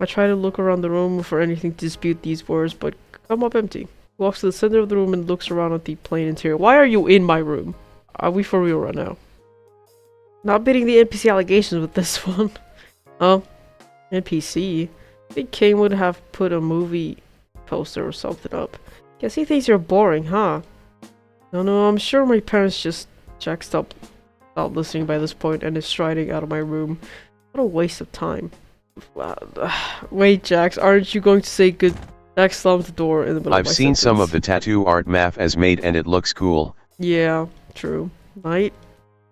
I try to look around the room for anything to dispute these words, but come up empty. Walks to the center of the room and looks around at the plain interior. Why are you in my room? Are we for real right now? Not beating the NPC allegations with this one. Oh, NPC? I think Kane would have put a movie poster or something up. Guess he thinks you're boring, huh? No, I'm sure my parents just jacked up, stopped listening by this point and is striding out of my room. What a waste of time. Wait, Jax, aren't you going to say good? Jax slammed the door in the middle of my I've seen some of sentence. the tattoo art Maf has made and it looks cool. Yeah, true. Right?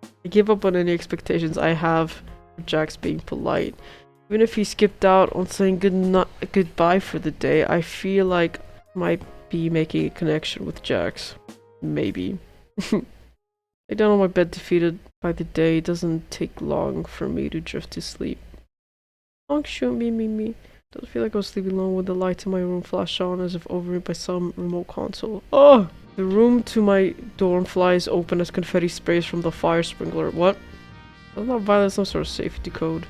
I give up on any expectations I have for Jax being polite. Even if he skipped out on saying goodbye for the day, I feel like I might be making a connection with Jax. Maybe. Lay down on my bed defeated by the day. It doesn't take long for me to drift to sleep. Long shoot me. Doesn't feel like I was sleeping alone when the lights in my room flashed on as if overrun by some remote console. Oh! The room to my dorm flies open as confetti sprays from the fire sprinkler. What? Does not violate some sort of safety code.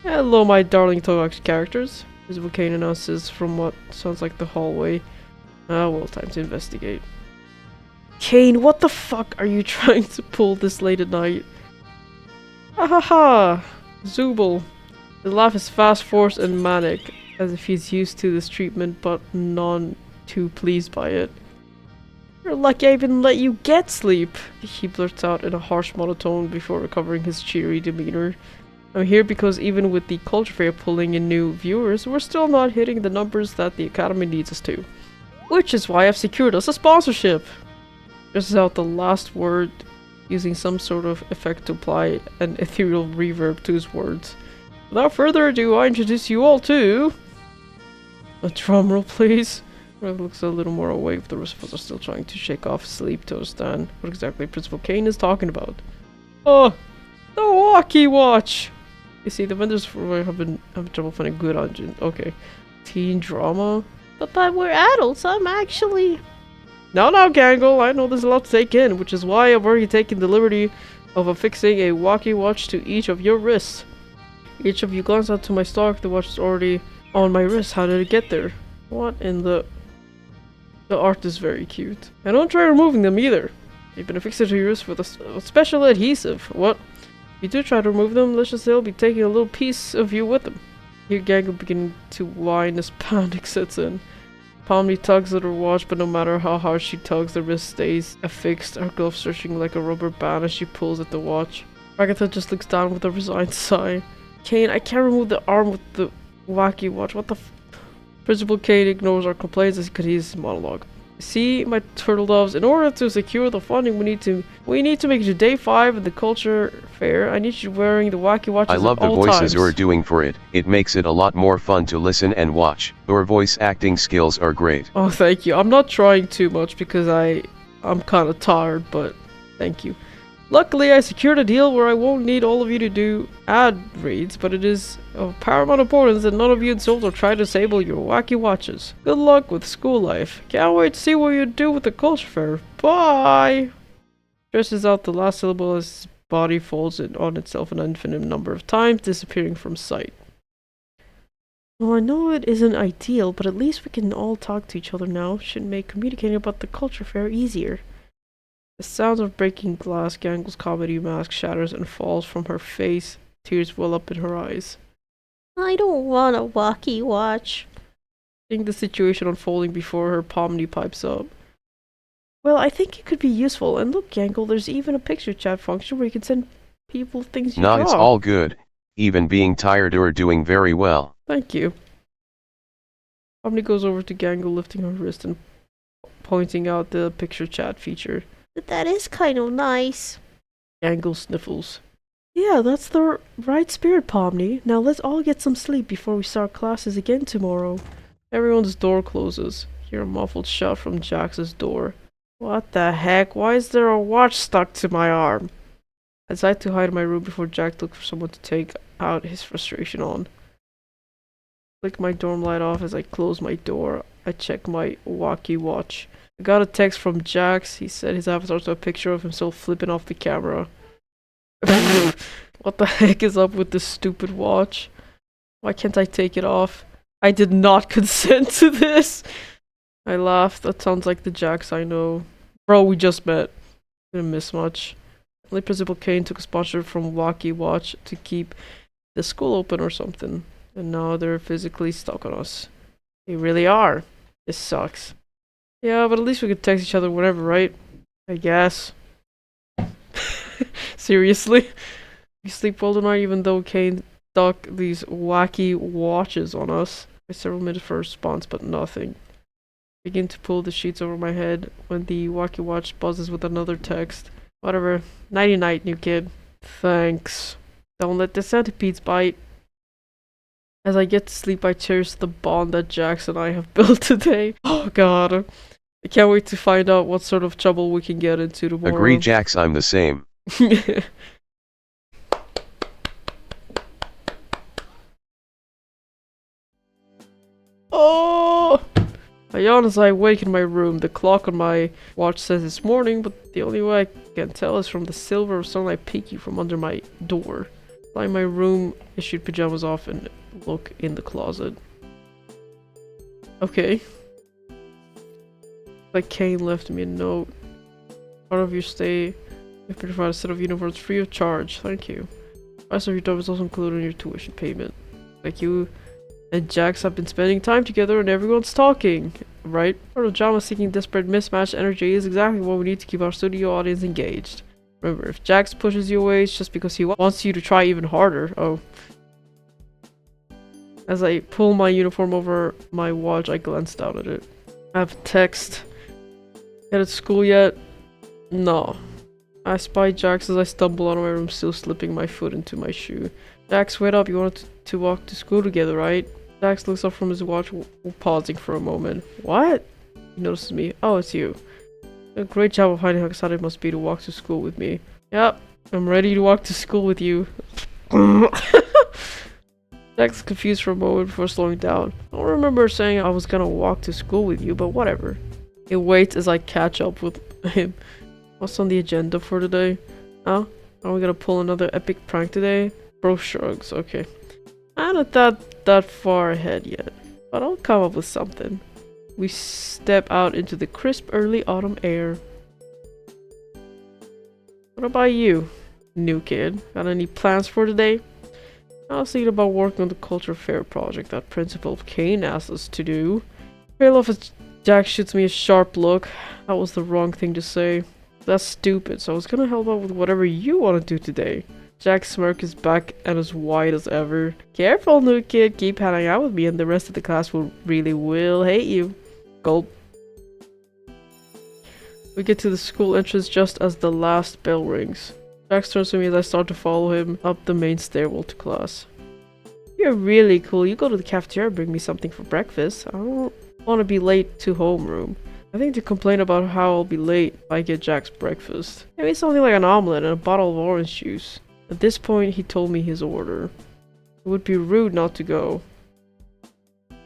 Hello, my darling Tadc characters. Visible Kane announces from what sounds like the hallway. Ah, well, time to investigate. Kane, what the fuck are you trying to pull this late at night? Ha ha ha! Zubel. His laugh is fast, forced, and manic, as if he's used to this treatment but none too pleased by it. You're lucky I even let you get sleep, he blurts out in a harsh monotone before recovering his cheery demeanor. I'm here because even with the culture fair pulling in new viewers, we're still not hitting the numbers that the Academy needs us to. Which is why I've secured us a sponsorship! Just out the last word, using some sort of effect to apply an ethereal reverb to his words. Without further ado, I introduce you all to... A drumroll, please. Red looks a little more awake, the rest of us are still trying to shake off sleep to understand what exactly Principal Kane is talking about. Oh! The Walkie Watch! You see, the vendors have been having trouble finding good engine. Okay. Teen drama? But we're adults, I'm actually... Now, Gangle, I know there's a lot to take in, which is why I've already taken the liberty of affixing a Walkie Watch to each of your wrists. Each of you glance out to my stock, the watch is already on my wrist. How did it get there? What in the... The art is very cute. And don't try removing them either. They've been affixed to your wrist with a special adhesive. What? If you do try to remove them, let's just say I'll be taking a little piece of you with them. Here, Gangle beginning to whine as panic sets in. Pomni tugs at her watch, but no matter how hard she tugs, the wrist stays affixed, her glove stretching like a rubber band as she pulls at the watch. Ragatha just looks down with a resigned sigh. Kane, I can't remove the arm with the Walkie Watch. What the f... Principal Kane ignores our complaints as he continues his monologue. See, my turtle doves, in order to secure the funding we need to make it to day 5 of the culture fair. I need you wearing the Walkie Watches I love at the all voices times. you're doing for it. It makes it a lot more fun to listen and watch. Your voice acting skills are great. Oh, thank you. I'm not trying too much because I'm kind of tired, but thank you. Luckily, I secured a deal where I won't need all of you to do ad reads, but it is of paramount importance that none of you insult or try to disable your Walkie Watches. Good luck with school life. Can't wait to see what you do with the culture fair. Bye! Stresses out the last syllable as his body folds it on itself an infinite number of times, disappearing from sight. Well, I know it isn't ideal, but at least we can all talk to each other now. Should make communicating about the culture fair easier. The sounds of breaking glass, Gangle's comedy mask shatters and falls from her face. Tears well up in her eyes. I don't want a Walkie Watch. Seeing the situation unfolding before her, Pomni pipes up. Well, I think it could be useful. And look, Gangle, there's even a picture chat function where you can send people things you draw. Nah, it's all good. Even being tired or doing very well. Thank you. Pomni goes over to Gangle, lifting her wrist and pointing out the picture chat feature. That is kind of nice. Gangle sniffles. Yeah, that's the right spirit, Pomni. Now let's all get some sleep before we start classes again tomorrow. Everyone's door closes. Hear a muffled shout from Jax's door. What the heck? Why is there a watch stuck to my arm? I decided to hide in my room before Jack looked for someone to take out his frustration on. Flick my dorm light off as I close my door. I check my Walkie Watch. I got a text from Jax. He said his avatar saw a picture of himself flipping off the camera. What the heck is up with this stupid watch? Why can't I take it off? I did not consent to this! I laughed. That sounds like the Jax I know. Bro, we just met. Didn't miss much. Only Principal Kane took a sponsor from Walkie Watch to keep the school open or something. And now they're physically stuck on us. They really are. This sucks. Yeah, but at least we could text each other whenever, right? I guess. Seriously? We sleep well tonight even though Kane stuck these Walkie Watches on us. I several minutes for a response, but nothing. Begin to pull the sheets over my head when the Walkie Watch buzzes with another text. Whatever. Nighty night, new kid. Thanks. Don't let the centipedes bite. As I get to sleep, I cherish the bond that Jax and I have built today. Oh god. I can't wait to find out what sort of trouble we can get into tomorrow. Agree, Jax, I'm the same. Oh! I yawn as I wake in my room. The clock on my watch says it's morning, but the only way I can tell is from the silver of sunlight peeking from under my door. Fly my room, issued pajamas off, and look in the closet. Okay. Like Kane left me a note. Part of your stay, you can provide a set of uniforms free of charge. Thank you. The rest of your job is also included in your tuition payment. Like you and Jax have been spending time together and everyone's talking, right? Part of drama seeking desperate mismatched energy is exactly what we need to keep our studio audience engaged. Remember, if Jax pushes you away, it's just because he wants you to try even harder. Oh. As I pull my uniform over my watch, I glance down at it. I have a text. Headed to school yet? No. I spy Jax as I stumble out of my room, still slipping my foot into my shoe. Jax, wait up, you wanted to walk to school together, right? Jax looks up from his watch, pausing for a moment. What? He notices me. Oh, it's you. A great job of hiding how excited it must be to walk to school with me. Yep, I'm ready to walk to school with you. Jax is confused for a moment before slowing down. I don't remember saying I was gonna walk to school with you, but whatever. He waits as I catch up with him. What's on the agenda for today? Huh? Are we gonna pull another epic prank today? Bro shrugs. Okay. I'm not that far ahead yet, but I'll come up with something. We step out into the crisp early autumn air. What about you, new kid? Got any plans for today? I was thinking about working on the culture fair project that Principal Kane asked us to do. Trail off as Jack shoots me a sharp look. That was the wrong thing to say. That's stupid, so I was gonna help out with whatever you want to do today. Jack's smirk is back and as wide as ever. Careful, new kid. Keep hanging out with me and the rest of the class will hate you. Gulp. We get to the school entrance just as the last bell rings. Jack turns to me as I start to follow him up the main stairwell to class. You're really cool. You go to the cafeteria and bring me something for breakfast. I don't want to be late to homeroom. I think to complain about how I'll be late if I get Jack's breakfast. Maybe something like an omelet and a bottle of orange juice. At this point, he told me his order. It would be rude not to go.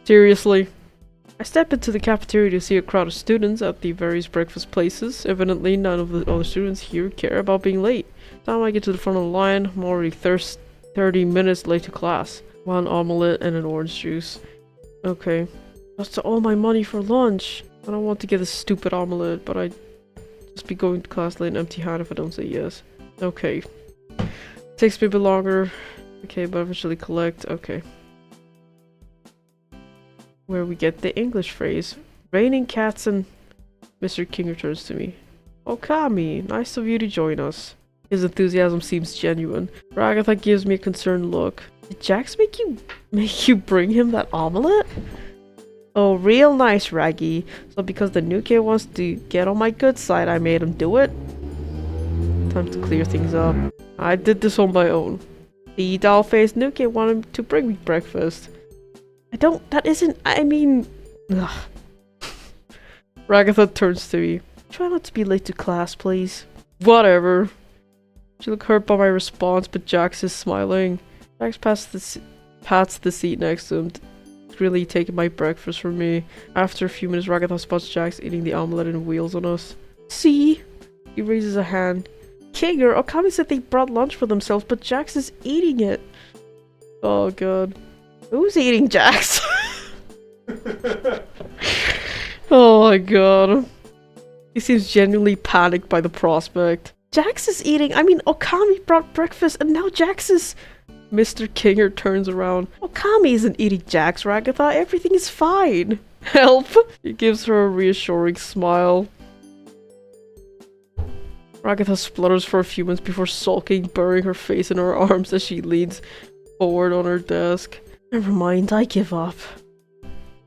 Seriously? I step into the cafeteria to see a crowd of students at the various breakfast places. Evidently, none of the other students here care about being late. By the time I get to the front of the line, I'm already 30 minutes late to class. One omelet and an orange juice. Okay. That's all my money for lunch. I don't want to get a stupid omelet, but I'd just be going to class late and empty-handed if I don't say yes. Okay. Takes me a bit longer. Okay, but eventually collect. Okay. Where we get the English phrase. Raining cats and... Mr. King returns to me. Oh, Kami, nice of you to join us. His enthusiasm seems genuine. Ragatha gives me a concerned look. Did Jax make you bring him that omelet? Oh, real nice, Raggy. So because the new kid wants to get on my good side, I made him do it? Time to clear things up. I did this on my own. The doll-faced new kid wanted to bring me breakfast. I mean... Ugh. Ragatha turns to me. Try not to be late to class, please. Whatever. She looked hurt by my response, but Jax is smiling. Jax pats the seat next to him, really taking my breakfast from me. After a few minutes, Ragatha spots Jax eating the omelet and wheels on us. See? He raises a hand. Kinger, Okami said they brought lunch for themselves, but Jax is eating it. Oh god. Who's eating Jax? Oh my god. He seems genuinely panicked by the prospect. Jax is eating. I mean, Okami brought breakfast and now Jax is... Mr. Kinger turns around. Okami isn't eating Jax, Ragatha. Everything is fine. Help! He gives her a reassuring smile. Ragatha splutters for a few minutes before sulking, burying her face in her arms as she leans forward on her desk. Never mind, I give up.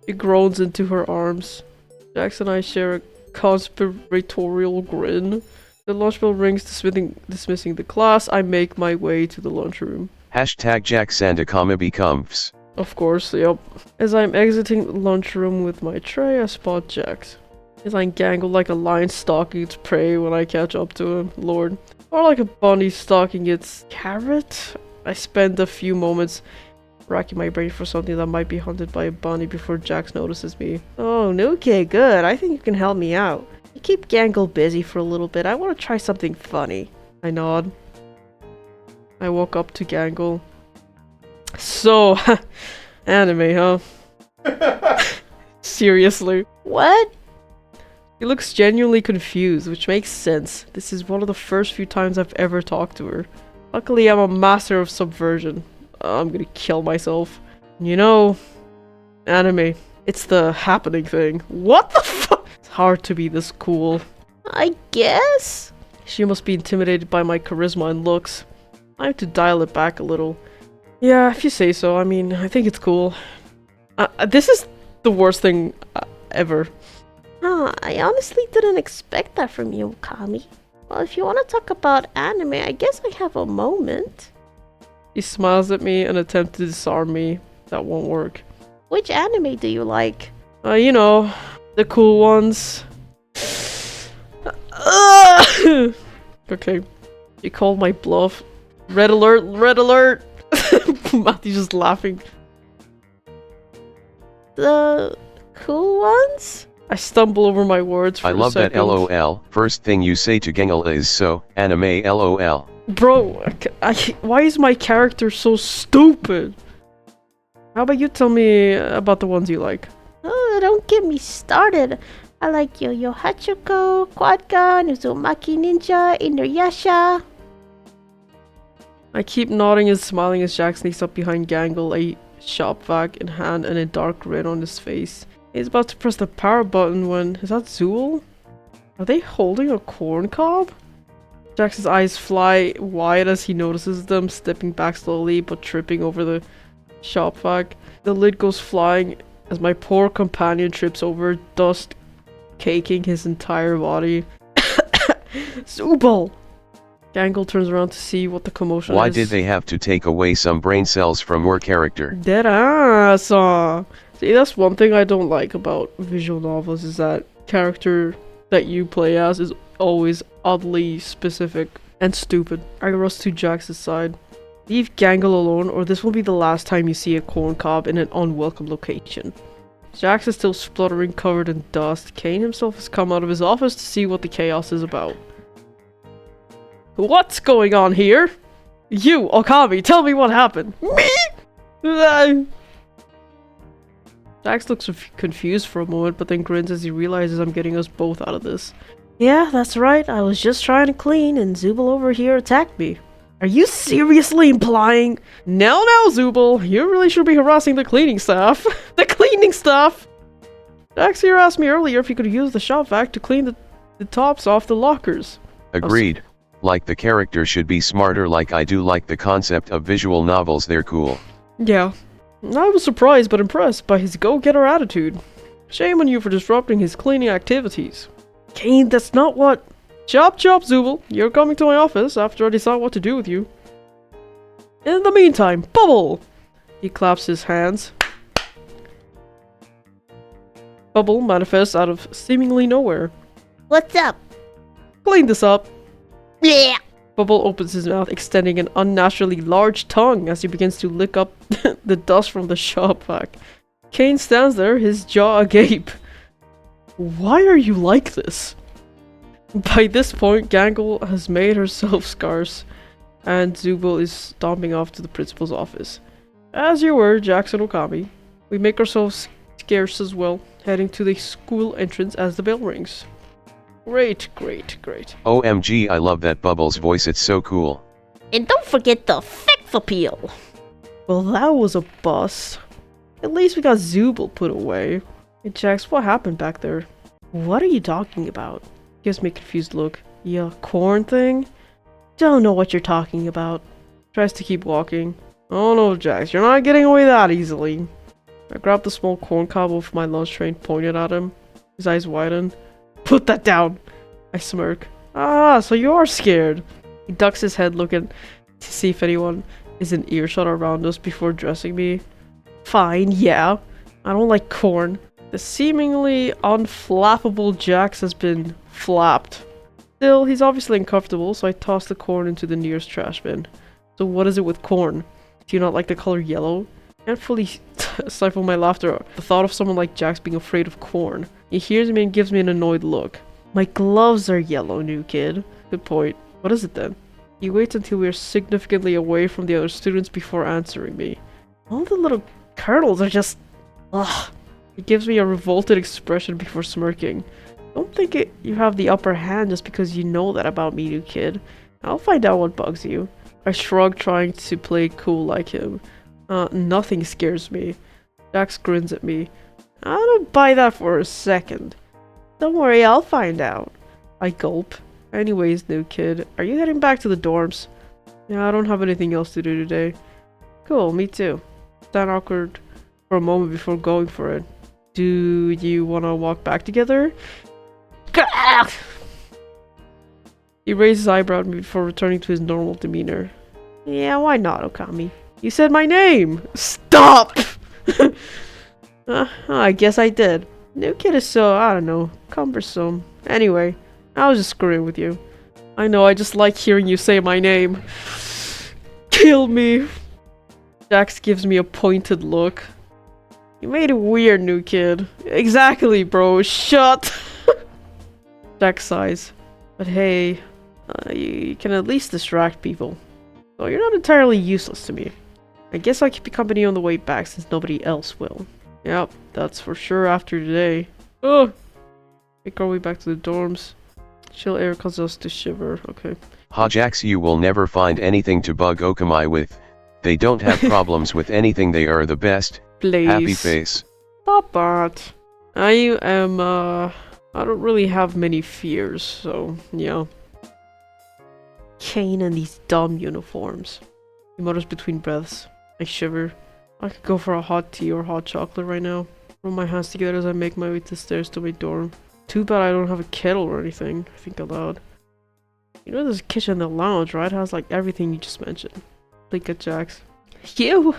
She groans into her arms. Jax and I share a conspiratorial grin. The lunch bell rings, dismissing the class. I make my way to the lunchroom. Hashtag Jax and Akama becomes. Of course, yep. As I'm exiting the lunchroom with my tray, I spot Jax. As I gangle like a lion stalking its prey when I catch up to him, Lord. Or like a bunny stalking its carrot. I spend a few moments racking my brain for something that might be hunted by a bunny before Jax notices me. Oh, okay, good. I think you can help me out. You keep Gangle busy for a little bit. I want to try something funny. I nod. I walk up to Gangle. So, anime, huh? Seriously. What? He looks genuinely confused, which makes sense. This is one of the first few times I've ever talked to her. Luckily, I'm a master of subversion. I'm gonna kill myself. You know, anime. It's the happening thing. What the fuck? It's hard to be this cool. I guess? She must be intimidated by my charisma and looks. I have to dial it back a little. Yeah, if you say so. I mean, I think it's cool. This is the worst thing ever. I honestly didn't expect that from you, Kami. Well, if you want to talk about anime, I guess I have a moment. He smiles at me and attempts to disarm me. That won't work. Which anime do you like? You know, the cool ones. Okay. You called my bluff. Red alert, red alert! Matthew's just laughing. The cool ones? I stumble over my words for I a love that second. LOL. First thing you say to Gangle is so, anime LOL. Bro, why is my character so stupid? How about you tell me about the ones you like? Oh, don't get me started. I like Yo-Yo Hachuko, Quad Gun, Uzumaki Ninja, Inuyasha. I keep nodding and smiling as Jack sneaks up behind Gangle, a shop vac in hand and a dark grin on his face. He's about to press the power button when... Is that Zool? Are they holding a corn cob? Jax's eyes fly wide as he notices them, stepping back slowly but tripping over the shop vac. The lid goes flying as my poor companion trips over, dust caking his entire body. Zoobal! Gangle turns around to see what the commotion is. Why did they have to take away some brain cells from your character? Dead ass! See, that's one thing I don't like about visual novels, is that character that you play as is always oddly specific and stupid. I rush to Jax's side. Leave Gangle alone, or this will be the last time you see a corn cob in an unwelcome location. Jax is still spluttering, covered in dust. Kane himself has come out of his office to see what the chaos is about. What's going on here? You, Okami, tell me what happened. Me? Jax looks confused for a moment, but then grins as he realizes I'm getting us both out of this. Yeah, that's right. I was just trying to clean, and Zubal over here attacked me. Are you seriously implying? No, Zubal. You really should be harassing the cleaning staff. The cleaning staff! Jax here asked me earlier if he could use the shop vac to clean the tops off the lockers. Agreed. Like the character should be smarter, like I do like the concept of visual novels, they're cool. Yeah. I was surprised but impressed by his go-getter attitude. Shame on you for disrupting his cleaning activities. Kane, that's not what... Chop, Zubal. You're coming to my office after I decide what to do with you. In the meantime, Bubble! He claps his hands. Bubble manifests out of seemingly nowhere. What's up? Clean this up. Yeah. Bubble opens his mouth, extending an unnaturally large tongue as he begins to lick up the dust from the shop vac. Kane stands there, his jaw agape. Why are you like this? By this point, Gangle has made herself scarce, and Zubal is stomping off to the principal's office. As you were, Jackson Okami. We make ourselves scarce as well, heading to the school entrance as the bell rings. Great. OMG, I love that Bubbles voice, it's so cool. And don't forget the sex appeal. Well, that was a bust. At least we got Zubal put away. Hey Jax, what happened back there? What are you talking about? Gives me a confused look. Yeah, corn thing? Don't know what you're talking about. Tries to keep walking. Oh no, Jax, you're not getting away that easily. I grabbed the small corn cob off my lunch tray and pointed at him. His eyes widen. Put that down! I smirk. Ah, so you are scared. He ducks his head looking to see if anyone is in earshot around us before addressing me. Fine, yeah. I don't like corn. The seemingly unflappable Jax has been flapped. Still, he's obviously uncomfortable, so I toss the corn into the nearest trash bin. So what is it with corn? Do you not like the color yellow? Can't fully stifle my laughter. The thought of someone like Jax being afraid of corn. He hears me and gives me an annoyed look. My gloves are yellow, new kid. Good point. What is it then? He waits until we are significantly away from the other students before answering me. All the little kernels are just... ugh. He gives me a revolted expression before smirking. Don't think you have the upper hand just because you know that about me, new kid. I'll find out what bugs you. I shrug, trying to play cool like him. Nothing scares me. Jax grins at me. I don't buy that for a second. Don't worry, I'll find out. I gulp. Anyways, new kid, are you heading back to the dorms? Yeah, I don't have anything else to do today. Cool, me too. Stand awkward for a moment before going for it. Do you want to walk back together? He raised his eyebrow at me before returning to his normal demeanor. Yeah, why not, Okami? You said my name! Stop! I guess I did. New kid is so, I don't know, cumbersome. Anyway, I was just screwing with you. I know, I just like hearing you say my name. Kill me. Jax gives me a pointed look. You made it weird, new kid. Exactly, bro. Shut. Jax sighs. But hey, you can at least distract people. So you're not entirely useless to me. I guess I'll keep you company on the way back since nobody else will. Yep, that's for sure after today. Oh! Make our way back to the dorms. Chill air causes us to shiver. Okay. Jax, you will never find anything to bug Okamai with. They don't have problems with anything, they are the best. Please. Happy face. Stop that. I am, I don't really have many fears, so, yeah. Kane and these dumb uniforms. He mutters between breaths. I shiver. I could go for a hot tea or hot chocolate right now. Rub my hands together as I make my way to the stairs to my dorm. Too bad I don't have a kettle or anything. I think aloud. You know there's a kitchen in the lounge, right? It has like everything you just mentioned. Blink at Jax. You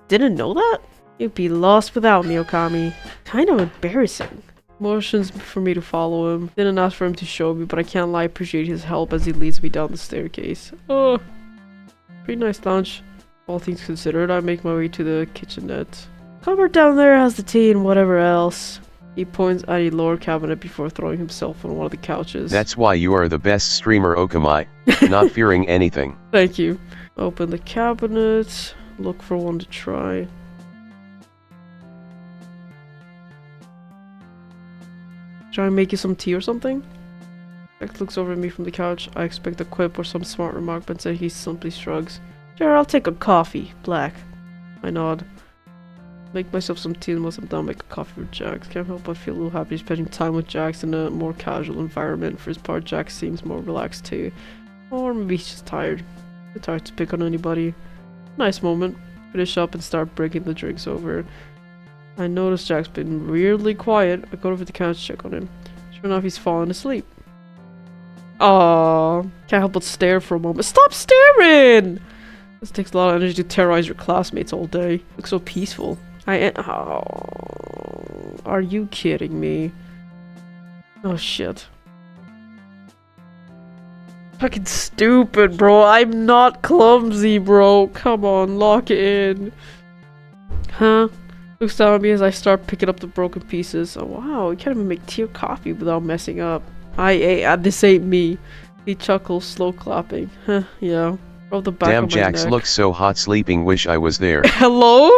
didn't know that? You'd be lost without me, Okami. Kind of embarrassing. Motions for me to follow him. Didn't ask for him to show me, but I can't lie, appreciate his help as he leads me down the staircase. Oh, pretty nice lounge. All things considered, I make my way to the kitchenette. Cupboard down there has the tea and whatever else. He points at a lower cabinet before throwing himself on one of the couches. That's why you are the best streamer, Okamai. Not fearing anything. Thank you. Open the cabinet. Look for one to try. Try and make you some tea or something? Jack looks over at me from the couch. I expect a quip or some smart remark, but instead he simply shrugs. Sure, I'll take a coffee. Black. I nod. Make myself some tea, and once I'm done, make a coffee for Jax. Can't help but feel a little happy spending time with Jax in a more casual environment. For his part, Jax seems more relaxed too. Or maybe he's just tired. It's hard to pick on anybody. Nice moment. Finish up and start breaking the drinks over. I notice Jack's been weirdly quiet. I go over to the couch to check on him. Sure enough, he's fallen asleep. Aww. Can't help but stare for a moment. Stop staring! This takes a lot of energy to terrorize your classmates all day. Looks so peaceful. Oh, are you kidding me? Oh shit. Fucking stupid, bro. I'm not clumsy, bro. Come on, lock it in. Huh? Looks down at me as I start picking up the broken pieces. Oh wow, you can't even make tea or coffee without messing up. This ain't me. He chuckles, slow clapping. Huh, yeah. Rub the back Damn, of my Jax neck. looks so hot sleeping, wish I was there. Hello?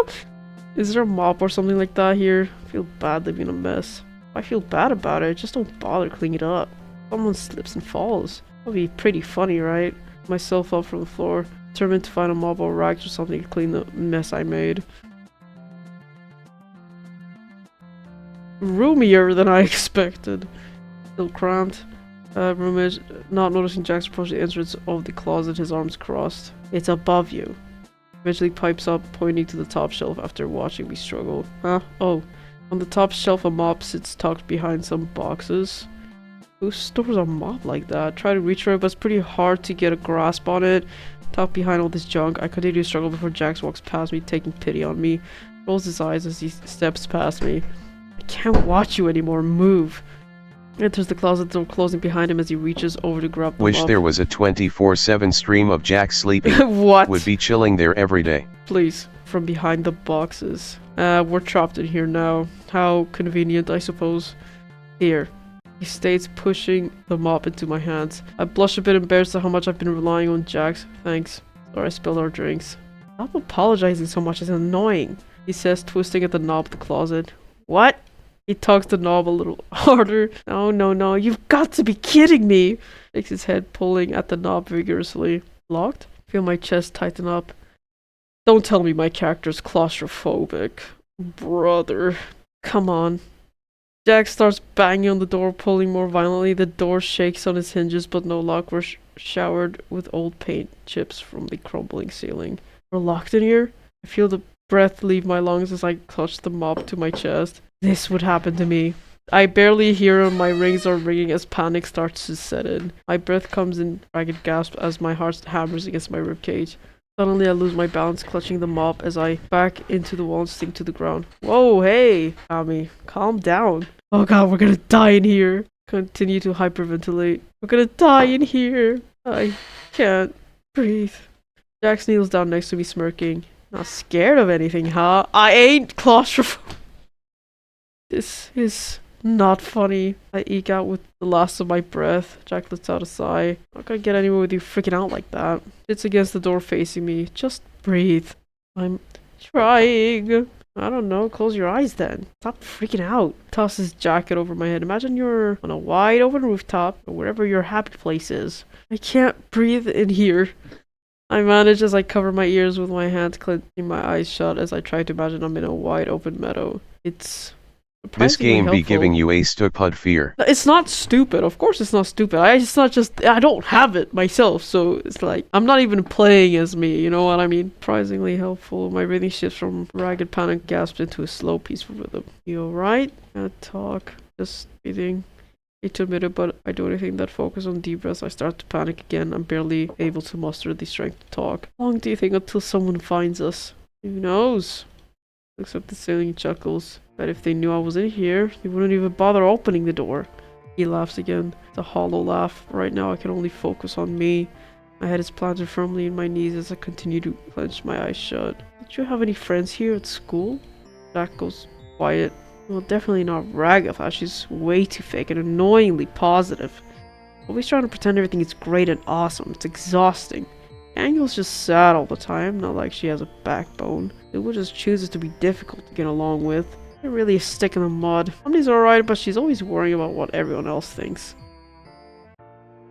Is there a mop or something like that here? I feel bad leaving a mess. If I feel bad about it, just don't bother cleaning it up. Someone slips and falls. That'll be pretty funny, right? Myself up from the floor, determined to find a mop or rags or something to clean the mess I made. Roomier than I expected. Still cramped. Roommate, not noticing Jack's approach the entrance of the closet, his arms crossed. It's above you. Eventually pipes up, pointing to the top shelf after watching me struggle. Huh? Oh. On the top shelf, a mop sits tucked behind some boxes. Who stores a mop like that? Try to reach for it, but it's pretty hard to get a grasp on it. Tucked behind all this junk, I continue to struggle before Jax walks past me, taking pity on me. Rolls his eyes as he steps past me. I can't watch you anymore. Move. Enters the closet door, closing behind him as he reaches over to grab the Wish mop. there was a 24/7 stream of Jack sleeping. What? Would be chilling there every day. Please. from behind the boxes. We're trapped in here now. How convenient, I suppose. Here. He states, pushing the mop into my hands. I blush a bit embarrassed at how much I've been relying on Jax. Thanks. Sorry I spilled our drinks. Stop apologizing so much, it's annoying. He says, twisting at the knob of the closet. What? He tugs the knob a little harder. No, no, no, you've got to be kidding me! Shakes his head, pulling at the knob vigorously. Locked? Feel my chest tighten up. Don't tell me my character's claustrophobic. Brother. Come on. Jack starts banging on the door, pulling more violently. The door shakes on its hinges, but no lock. We're showered with old paint chips from the crumbling ceiling. We're locked in here? I feel the breath leave my lungs as I clutch the mop to my chest. This would happen to me. I barely hear him. My rings are ringing as panic starts to set in. My breath comes in ragged gasp as my heart hammers against my ribcage. Suddenly I lose my balance, clutching the mop as I back into the wall and sink to the ground. Whoa, hey! Ami, calm down. Oh god, we're gonna die in here. Continue to hyperventilate. We're gonna die in here. I can't breathe. Jax kneels down next to me, smirking. Not scared of anything, huh? I ain't claustrophobic. This is not funny. I eke out with the last of my breath. Jack lets out a sigh. Not gonna get anywhere with you freaking out like that. Sits against the door facing me. Just breathe. I'm trying. I don't know. Close your eyes then. Stop freaking out. Toss his jacket over my head. Imagine you're on a wide open rooftop or wherever your happy place is. I can't breathe in here. I manage as I cover my ears with my hands, clenching my eyes shut as I try to imagine I'm in a wide open meadow. It's This game helpful. be giving you a stupid fear. It's not stupid. Of course it's not stupid. I don't have it myself, so it's like I'm not even playing as me, you know what I mean? Surprisingly helpful. My breathing shifts from ragged panic gasps into a slow, peaceful rhythm. You alright? Can't talk. Just breathing. I hate to admit it, but I do anything that focuses on deep breaths. I start to panic again. I'm barely able to muster the strength to talk. How long do you think until someone finds us? Who knows? Looks up the ceiling and chuckles. But if they knew I was in here, they wouldn't even bother opening the door. He laughs again. It's a hollow laugh. Right now I can only focus on me. My head is planted firmly in my knees as I continue to clench my eyes shut. Did you have any friends here at school? Jack goes quiet. Well, definitely not Ragatha. She's way too fake and annoyingly positive. Always trying to pretend everything is great and awesome. It's exhausting. Angel's just sad all the time, not like she has a backbone. Lua just chooses to be difficult to get along with. They're really a stick in the mud. Somebody's alright, but she's always worrying about what everyone else thinks.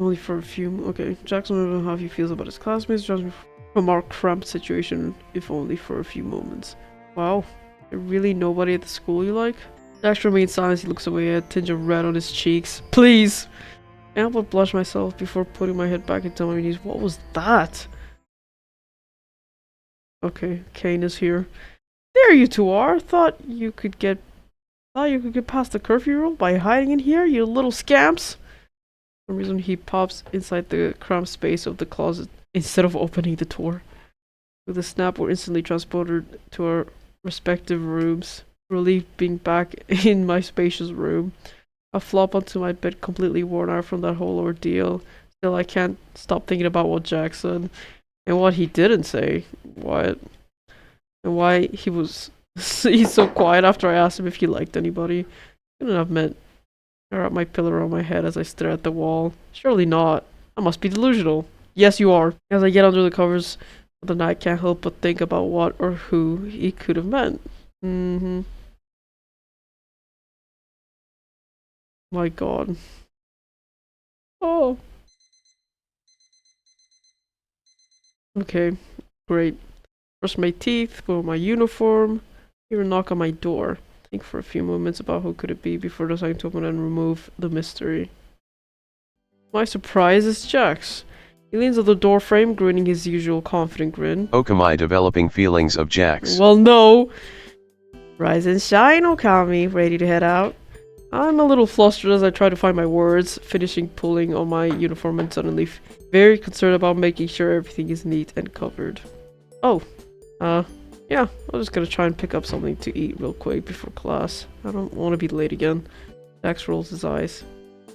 Only for a few... Okay, Jackson doesn't know how he feels about his classmates, judging me from our cramped situation, if only for a few moments. Wow. There's really nobody at the school you like? Jax remains silent as he looks away, a tinge of red on his cheeks. Please! I can't but blush myself before putting my head back into my knees. What was that? Okay, Kane is here. There you two are! Thought you could get past the curfew rule by hiding in here, you little scamps! For some reason he pops inside the cramped space of the closet instead of opening the door. With a snap, we're instantly transported to our respective rooms. Relief being back in my spacious room. I flop onto my bed completely worn out from that whole ordeal. Still, I can't stop thinking about what Jack said. And what he didn't say. What? And why he's so quiet after I asked him if he liked anybody. Couldn't have meant I wrap my pillow around my head as I stare at the wall. Surely not. I must be delusional. Yes, you are. As I get under the covers of the night, can't help but think about what or who he could have meant. My god. Oh. Okay, great. Brush my teeth, put on my uniform. Hear a knock on my door. Think for a few moments about who could it be before deciding to open and remove the mystery. My surprise is Jax. He leans on the door frame, grinning his usual confident grin. Okamai developing feelings of Jax. Well, no. Rise and shine, Okami. Ready to head out? I'm a little flustered as I try to find my words, finishing pulling on my uniform and suddenly very concerned about making sure everything is neat and covered. Oh, yeah, I'm just gonna try and pick up something to eat real quick before class. I don't want to be late again. Jax rolls his eyes.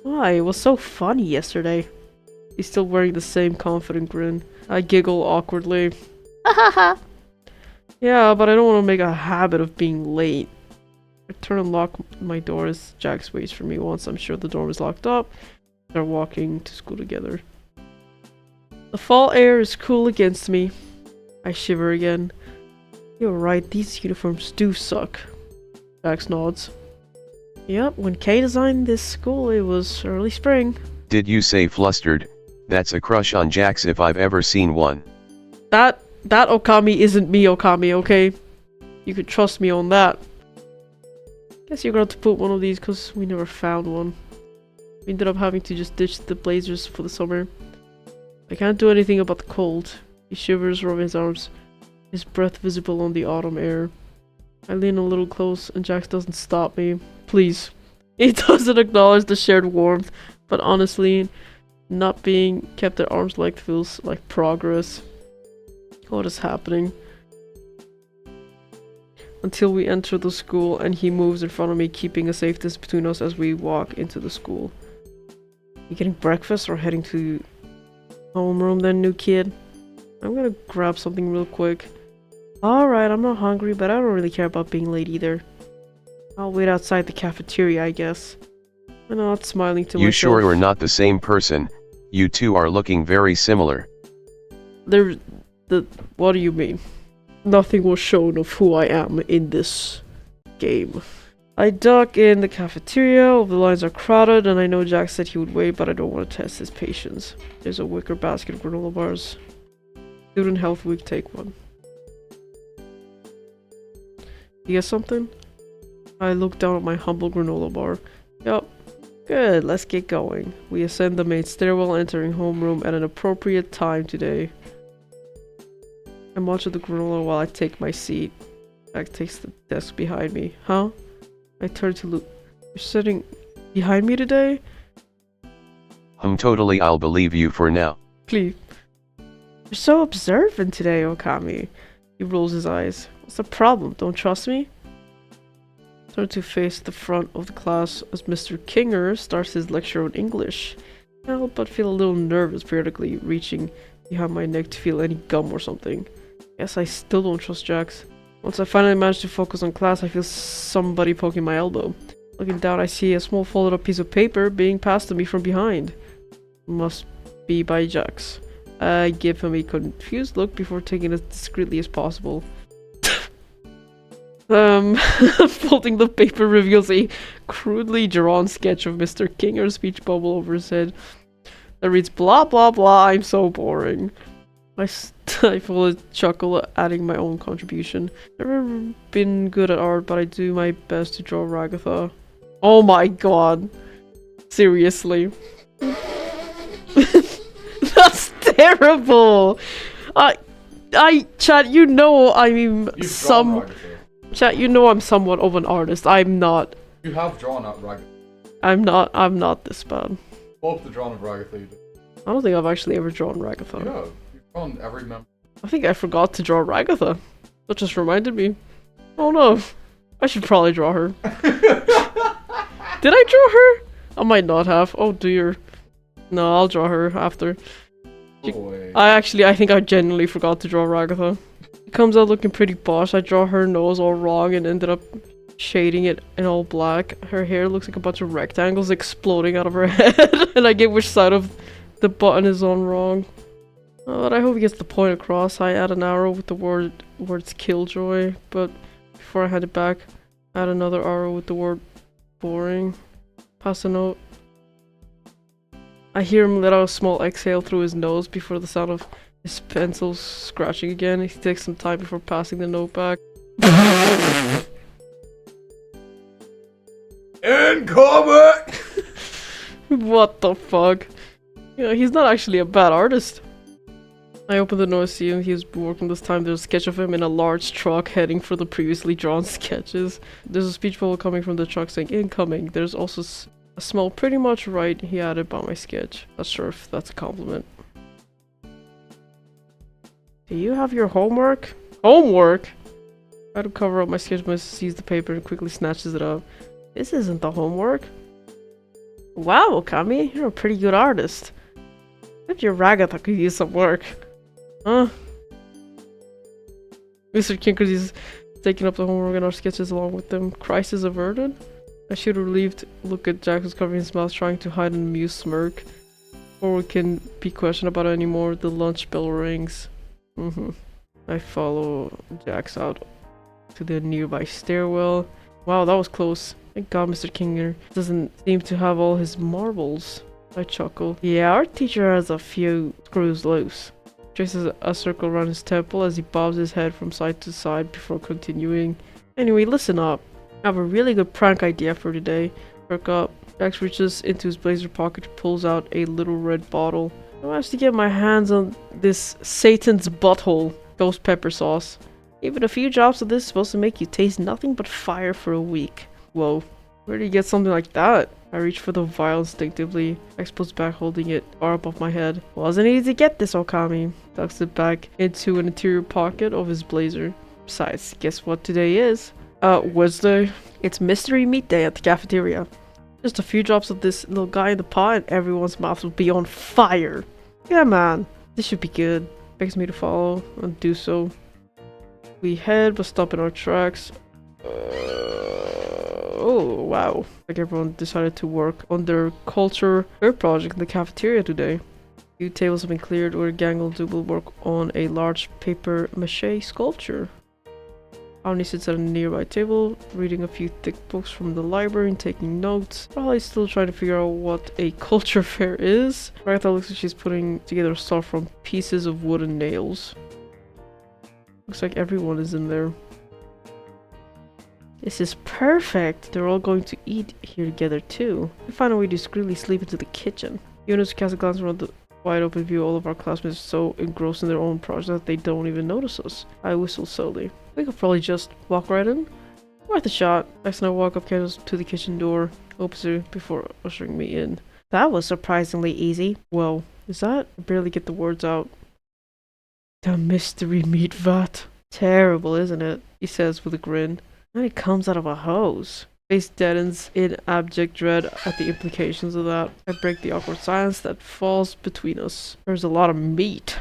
Why? It was so funny yesterday. He's still wearing the same confident grin. I giggle awkwardly. Yeah, but I don't want to make a habit of being late. I turn and lock my door as Jax waits for me. Once I'm sure the door is locked up, they're walking to school together. The fall air is cool against me. I shiver again. You're right, these uniforms do suck. Jax nods. Yep, when Kay designed this school, it was early spring. Did you say flustered? That's a crush on Jax if I've ever seen one. That Okami isn't me, Okami, okay? You could trust me on that. Guess you're gonna have to put one of these because we never found one. We ended up having to just ditch the blazers for the summer. I can't do anything about the cold. He shivers, rubbing his arms, his breath visible on the autumn air. I lean a little close and Jax doesn't stop me. Please. He doesn't acknowledge the shared warmth, but honestly, not being kept at arm's length feels like progress. What is happening? Until we enter the school and he moves in front of me, keeping a safe distance between us as we walk into the school. You getting breakfast or heading to homeroom then, new kid? I'm gonna grab something real quick. Alright, I'm not hungry, but I don't really care about being late either. I'll wait outside the cafeteria, I guess. I'm not smiling to myself. You sure we're not the same person? You two are looking very similar. What do you mean? Nothing was shown of who I am in this game. I duck in the cafeteria. All the lines are crowded, and I know Jack said he would wait, but I don't want to test his patience. There's a wicker basket of granola bars. Student Health Week, take one. You get something? I look down at my humble granola bar. Yup. Good, let's get going. We ascend the main stairwell, entering homeroom at an appropriate time today. I munch at the granola while I take my seat. Jack takes the desk behind me. Huh? I turn to look. You're sitting behind me today? Totally, I'll believe you for now. Please. You're so observant today, Okami. He rolls his eyes. What's the problem? Don't trust me? Turn to face the front of the class as Mr. Kinger starts his lecture on English. I can't help but feel a little nervous, periodically reaching behind my neck to feel any gum or something. Guess I still don't trust Jax. Once I finally manage to focus on class, I feel somebody poking my elbow. Looking down, I see a small folded up piece of paper being passed to me from behind. Must be by Jax. I give him a confused look before taking it as discreetly as possible. Folding the paper reveals a crudely drawn sketch of Mr. Kinger's speech bubble over his head that reads blah blah blah, I'm so boring. I stifle a chuckle, adding my own contribution. Never been good at art, but I do my best to draw Ragatha. Oh my god. Seriously. That's terrible! Chat, you know I'm Chat, you know I'm somewhat of an artist. I'm not. You have drawn out Ragatha. I'm not this bad. Pull up the drawing of Ragatha you did. I don't think I've actually ever drawn Ragatha. You have. You've drawn every member. I think I forgot to draw Ragatha. That just reminded me. Oh no. I should probably draw her. Did I draw her? I might not have. Oh dear. No, I'll draw her after. I think I genuinely forgot to draw Ragatha. It comes out looking pretty posh. I draw her nose all wrong and ended up shading it in all black. Her hair looks like a bunch of rectangles exploding out of her head. And I get which side of the button is on wrong. But I hope he gets the point across. I add an arrow with the words Killjoy, but before I hand it back, I add another arrow with the word boring. Pass a note. I hear him let out a small exhale through his nose before the sound of his pencil scratching again. He takes some time before passing the note back. Incoming! What the fuck? Yeah, he's not actually a bad artist. I open the note, see him. He was working this time. There's a sketch of him in a large truck heading for the previously drawn sketches. There's a speech bubble coming from the truck saying incoming. There's also a smell pretty much right he added by my sketch. Not sure if that's a compliment. Do you have your homework? Homework? I try to cover up my sketch, but sees the paper and quickly snatches it up. This isn't the homework. Wow, Okami, you're a pretty good artist. I bet your Ragatha could use some work. Huh? Mr. Kinker's taking up the homework and our sketches along with them. Crisis averted? I should relieved look at Jack who's covering his mouth, trying to hide an amused smirk. Before we can be questioned about it anymore, the lunch bell rings. I follow Jax out to the nearby stairwell. Wow, that was close. Thank God Mr. Kinger doesn't seem to have all his marbles. I chuckle. Yeah, our teacher has a few screws loose. Traces a circle around his temple as he bobs his head from side to side before continuing. Anyway, listen up. I have a really good prank idea for today. Perk up. Jax reaches into his blazer pocket and pulls out a little red bottle. I managed to get my hands on this Satan's butthole ghost pepper sauce. Even a few drops of this is supposed to make you taste nothing but fire for a week. Whoa. Where did you get something like that? I reach for the vial instinctively. Jax pulls back, holding it far above my head. Wasn't easy to get this, Okami. Tucks it back into an interior pocket of his blazer. Besides, guess what today is? Wednesday. It's Mystery Meat Day at the cafeteria. Just a few drops of this little guy in the pot and everyone's mouth will be on fire. Yeah, man. This should be good. Begs me to follow and do so. We head, but stop in our tracks. Oh, wow. Like everyone decided to work on their culture fair project in the cafeteria today. A few tables have been cleared where a gang will work on a large paper mache sculpture. Omni sits at a nearby table, reading a few thick books from the library and taking notes. Probably still trying to figure out what a culture fair is. Ragatha looks like she's putting together stuff from pieces of wood and nails. Looks like everyone is in there. This is perfect! They're all going to eat here together too. We find a way to discreetly slip into the kitchen. Eunice casts a glance around the wide open view. All of our classmates are so engrossed in their own project that they don't even notice us. I whistle slowly. We could probably just walk right in. Worth a shot. Max and I walk up candles to the kitchen door, opens it before ushering me in. That was surprisingly easy. Whoa, is that? I barely get the words out. The mystery meat vat. Terrible, isn't it? He says with a grin. And it comes out of a hose. Face deadens in abject dread at the implications of that. I break the awkward silence that falls between us. There's a lot of meat.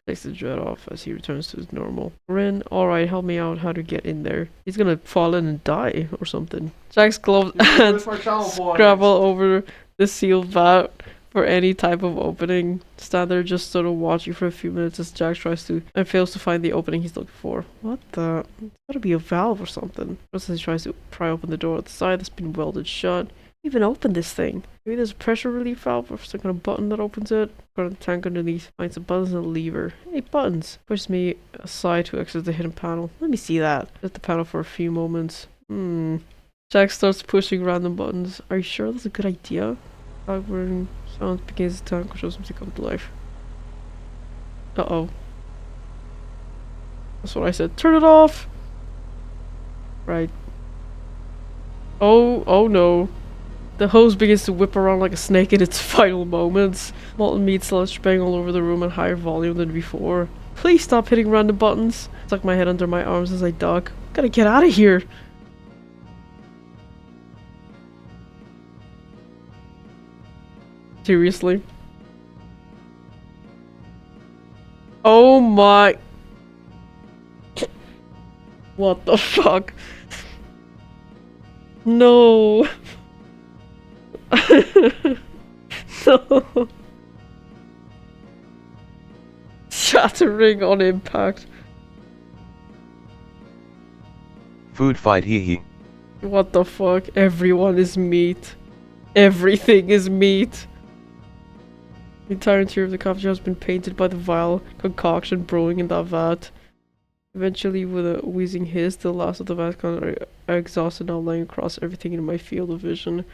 Takes the dread off as he returns to his normal grin. Alright, help me out how to get in there. He's gonna fall in and die or something. Jack's gloves and scrabble over the sealed vat for any type of opening. Stand there just sort of watching for a few minutes as Jack tries to and fails to find the opening he's looking for. What the? It's gotta be a valve or something. Just as he tries to pry open the door at the side that's been welded shut. Even open this thing. Maybe there's a pressure relief valve or some kind of button that opens it. Got a tank underneath. Finds some buttons and a lever. Hey, buttons. Pushes me aside to exit the hidden panel. Let me see that. At the panel for a few moments. Jack starts pushing random buttons. Are you sure that's a good idea? Vibrating sound begins to tank, shows him to come to life. Uh-oh. That's what I said. Turn it off! Right. Oh no. The hose begins to whip around like a snake in its final moments. Molten meat slush bang all over the room at higher volume than before. Please stop hitting random buttons. Tuck my head under my arms as I duck. Gotta get out of here. Seriously? Oh my... What the fuck? No. No. Shattering on impact. Food fight hee hee. What the fuck? Everyone is meat. Everything is meat. The entire interior of the coffee has been painted by the vile concoction brewing in that vat. Eventually, with a wheezing hiss, the last of the vat are exhausted, now laying across everything in my field of vision.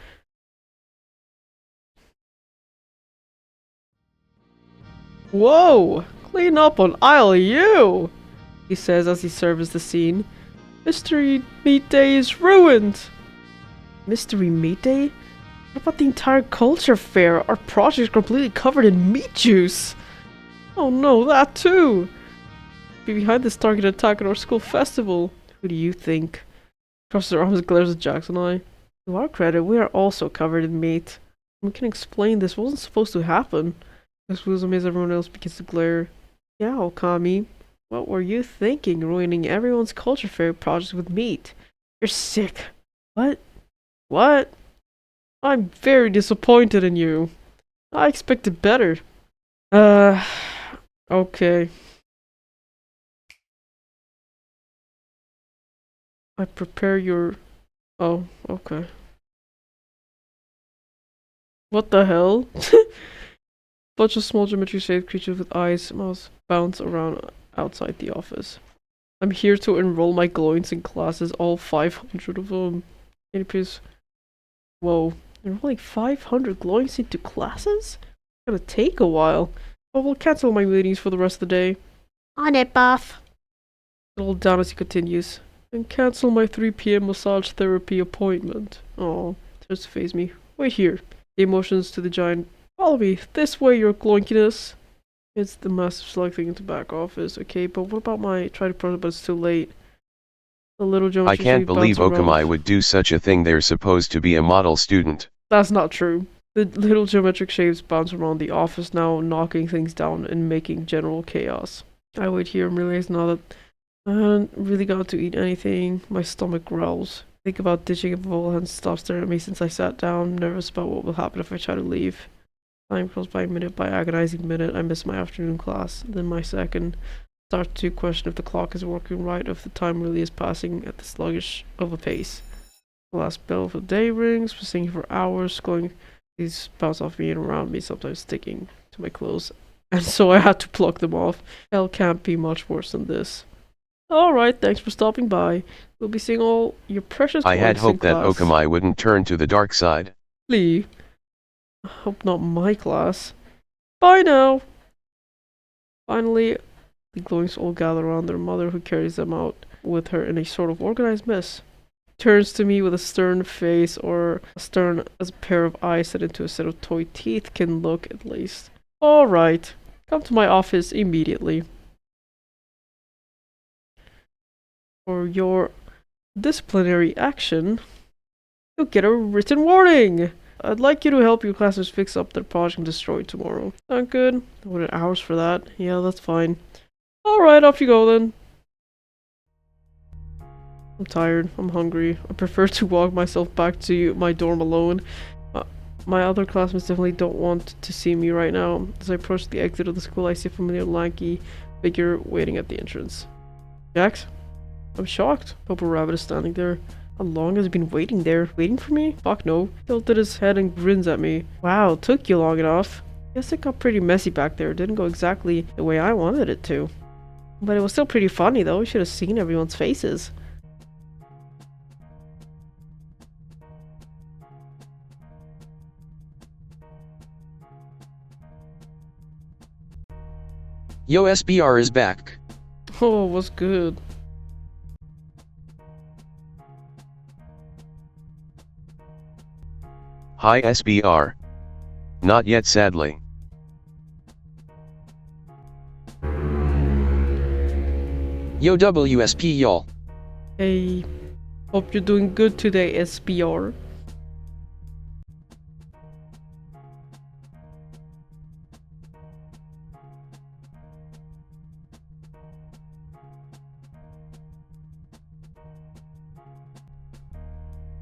Whoa! Clean up on aisle U! He says as he surveys the scene. Mystery Meat Day is ruined! Mystery Meat Day? What about the entire culture fair? Our project is completely covered in meat juice! Oh no, that too! Be behind this targeted attack at our school festival. Who do you think? Crosses her arms and glares at Jax and I. To our credit, we are also covered in meat. We can explain this wasn't supposed to happen. Excuse me as everyone else begins to glare. Yeah, Okami. What were you thinking, ruining everyone's culture fair project with meat? You're sick. What? What? I'm very disappointed in you. I expected better. Okay. I prepare your... Oh, okay. What the hell? Bunch of small geometry-shaped creatures with eyes, mouths bounce around outside the office. I'm here to enroll my glowings in classes, all 500 of them. Any piece. Whoa. Enrolling 500 glowings into classes? Gonna take a while. But we'll cancel my meetings for the rest of the day. On it, buff. Settle down as he continues. And cancel my 3 p.m. massage therapy appointment. Oh, tries to phase me. Wait here. The emotions to the giant. Follow me. This way, your gloinkiness. It's the massive select thing into back office. Okay, but what about my try to press it, but it's too late. The little geometry I can't believe bounce around. Okamai would do such a thing. They're supposed to be a model student. That's not true. The little geometric shapes bounce around the office now, knocking things down and making general chaos. I wait here and realize now that I haven't really got to eat anything. My stomach growls. Think about ditching a bowl and stop staring at me since I sat down, nervous about what will happen if I try to leave. Time goes by minute by agonizing minute. I miss my afternoon class, then my second. Start to question if the clock is working right, if the time really is passing at the sluggish of a pace. The last bell of the day rings, we're singing for hours, glowing. These bounce off me and around me, sometimes sticking to my clothes. And so I had to pluck them off. Hell can't be much worse than this. Alright, thanks for stopping by. We'll be seeing all your precious I had glowings in hoped that class. Okamai wouldn't turn to the dark side. Lee. I hope not my class. Bye now! Finally, the glowings all gather around their mother, who carries them out with her in a sort of organized mess. Turns to me with a stern face, or as stern as a pair of eyes set into a set of toy teeth can look, at least. Alright, come to my office immediately. For your disciplinary action, you'll get a written warning! I'd like you to help your classmates fix up their project and destroy it tomorrow. Sound good? I wanted hours for that. Yeah, that's fine. Alright, off you go then. I'm tired. I'm hungry. I prefer to walk myself back to my dorm alone. My other classmates definitely don't want to see me right now. As I approach the exit of the school, I see a familiar lanky figure waiting at the entrance. Jax? I'm shocked. Purple Rabbit is standing there. How long has he been waiting there? Waiting for me? Fuck no. He tilted his head and grins at me. Wow, took you long enough. Guess it got pretty messy back there. It didn't go exactly the way I wanted it to. But it was still pretty funny though. You should have seen everyone's faces. Yo, SBR is back. Oh, what's good? Hi SBR. Not yet, sadly. Yo, WSP y'all. Hey, hope you're doing good today, SBR.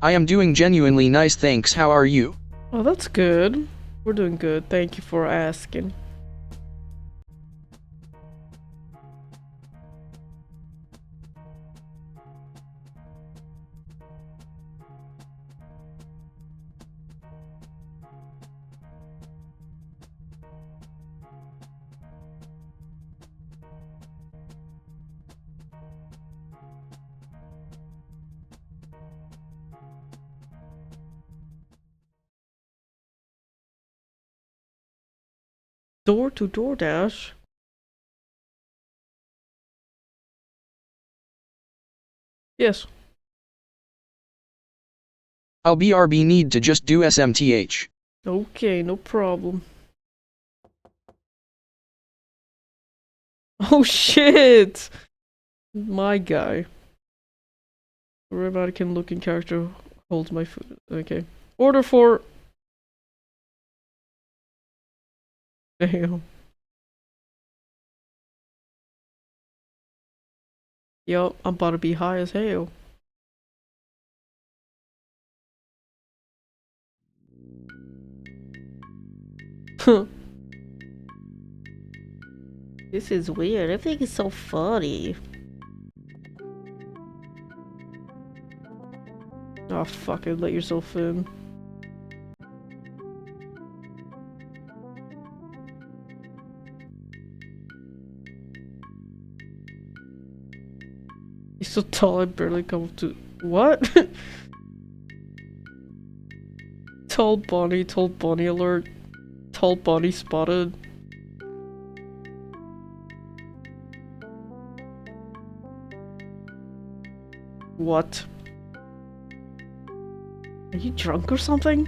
I am doing genuinely nice, thanks. How are you? Oh, that's good. We're doing good. Thank you for asking. Door to DoorDash? Yes. I'll BRB need to just do SMTH. Okay, no problem. Oh shit! My guy. Robotic looking character holds my food. Okay. Order for... Damn. Yup, I'm about to be high as hell. This is weird. Everything is so funny. Oh, fuck it. Let yourself in. He's so tall, I barely come up to. What? Tall bunny alert. Tall bunny spotted. What? Are you drunk or something?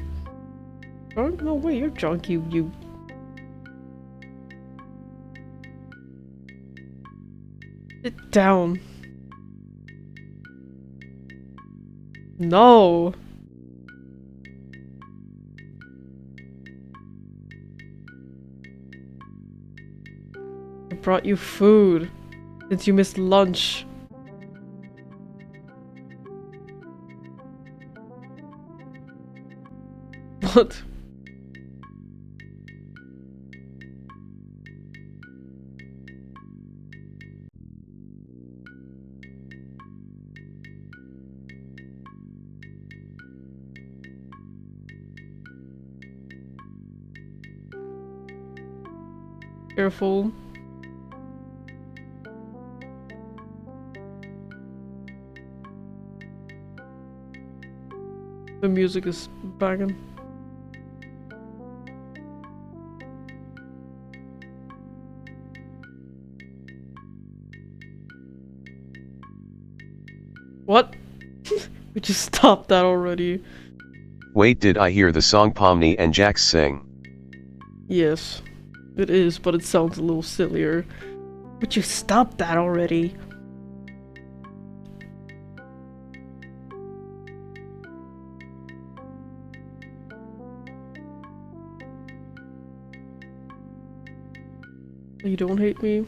Drunk? No way, you're drunk, you. Sit down. No. I brought you food since you missed lunch. What? Careful. The music is banging. What? We just stopped that already. Wait, did I hear the song Pomni and Jax sing? Yes, it is, but it sounds a little sillier. But you stopped that already. You don't hate me?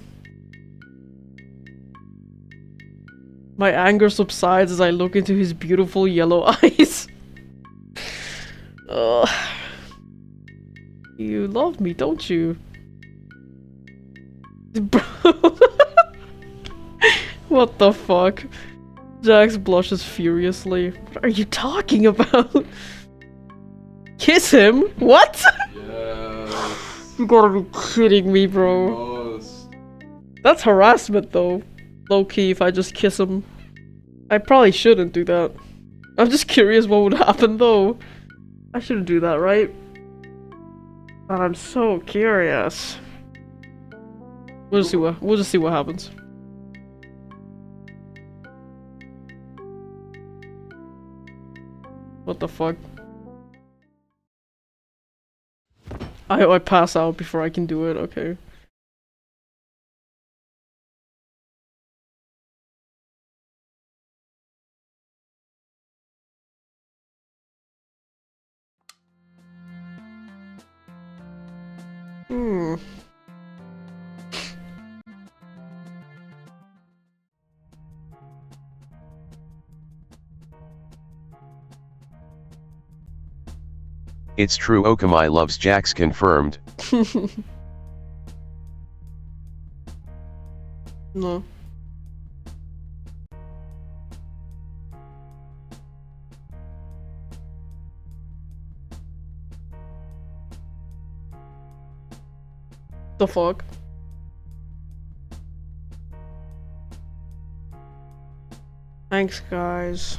My anger subsides as I look into his beautiful yellow eyes. Ugh. You love me, don't you? Bro. What the fuck? Jax blushes furiously. What are you talking about? Kiss him? What? Yes. You gotta be kidding me, bro. Most. That's harassment, though. Low-key, if I just kiss him. I probably shouldn't do that. I'm just curious what would happen, though. I shouldn't do that, right? But I'm so curious. We'll just see what happens. What the fuck? I pass out before I can do it, okay. Hmm. It's true, Okamai loves Jax, confirmed. No. The fuck? Thanks, guys.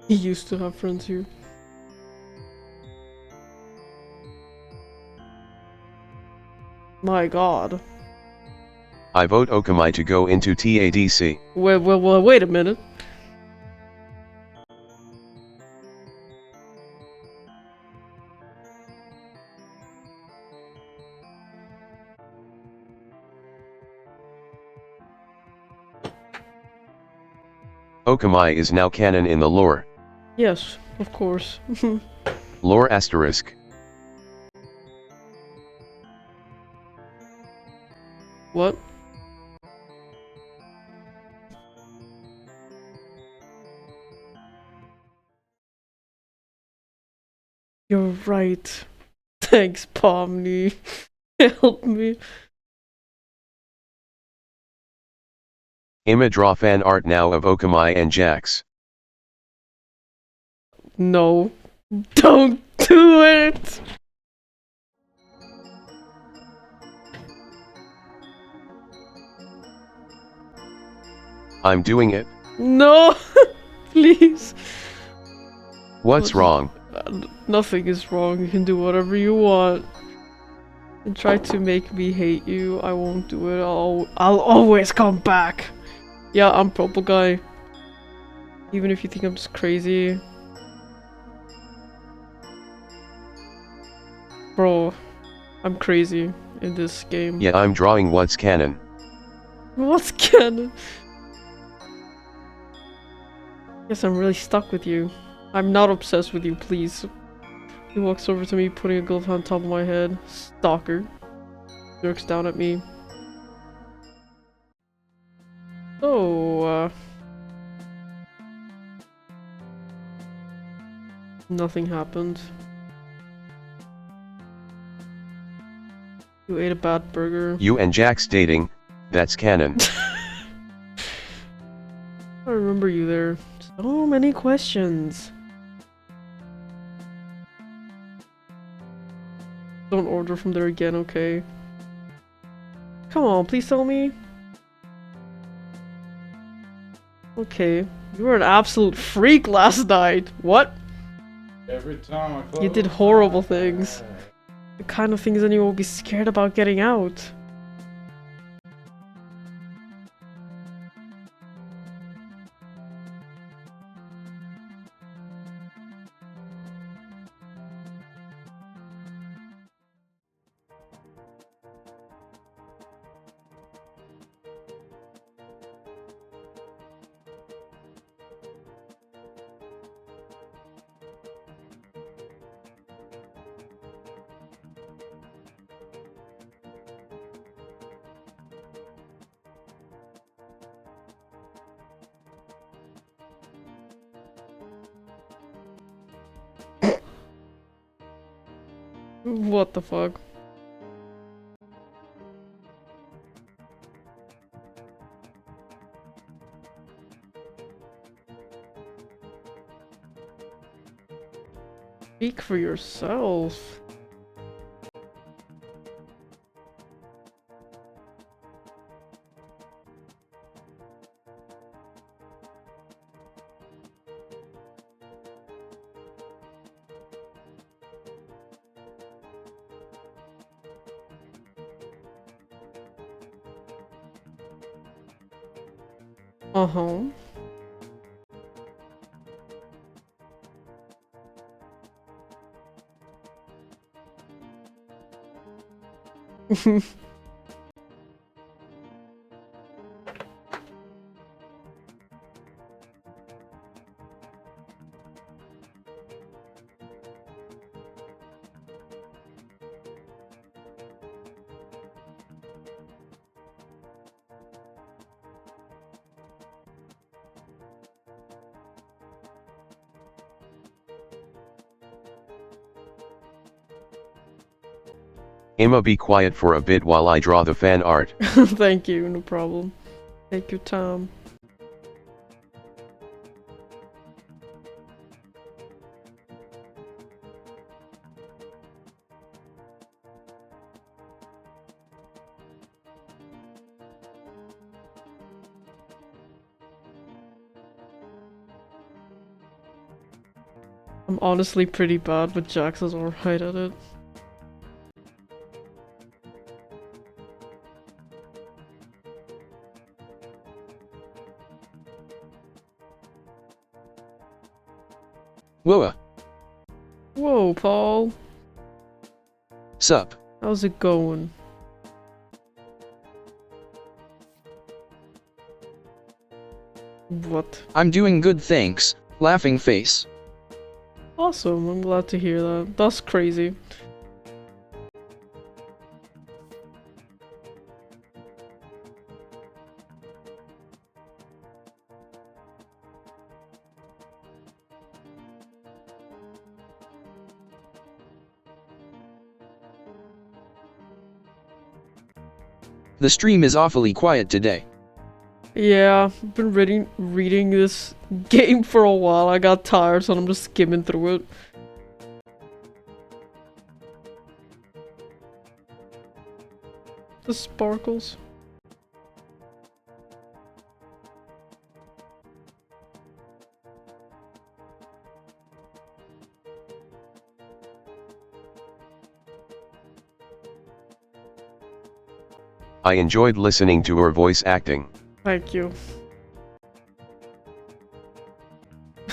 He used to have friends here. My god. I vote Okamai to go into TADC. Wait a minute. Okamai is now canon in the lore. Yes, of course. Lore asterisk. What? You're right. Thanks, Pomni. Help me. Ima draw fan art now of Okamai and Jax. No. Don't do it! I'm doing it. No! Please. What's wrong? Nothing is wrong. You can do whatever you want. And try to make me hate you. I won't do it. I'll always come back. Yeah, I'm purple guy. Even if you think I'm just crazy. Bro, I'm crazy in this game. Yeah, I'm drawing what's canon. What's canon? Guess I'm really stuck with you. I'm not obsessed with you, please. He walks over to me, putting a glove on top of my head. Stalker. Looks down at me. Oh, nothing happened. You ate a bad burger. You and Jax dating, that's canon. I remember you there. So many questions. Don't order from there again, okay? Come on, please tell me. Okay. You were an absolute freak last night. What? Every time I close You did my horrible eyes. things. The kind of things anyone will be scared about getting out. What the fuck? Speak for yourself. Uh-huh. Ima, be quiet for a bit while I draw the fan art. Thank you, no problem. Take your time. I'm honestly pretty bad, but Jax is alright at it. Whoa, Whoa, Paul. sup? How's it going? What? I'm doing good, thanks. Laughing face. Awesome, I'm glad to hear that. That's crazy. The stream is awfully quiet today. Yeah, I've been reading this game for a while. I got tired, so I'm just skimming through it. The sparkles. I enjoyed listening to her voice acting. Thank you.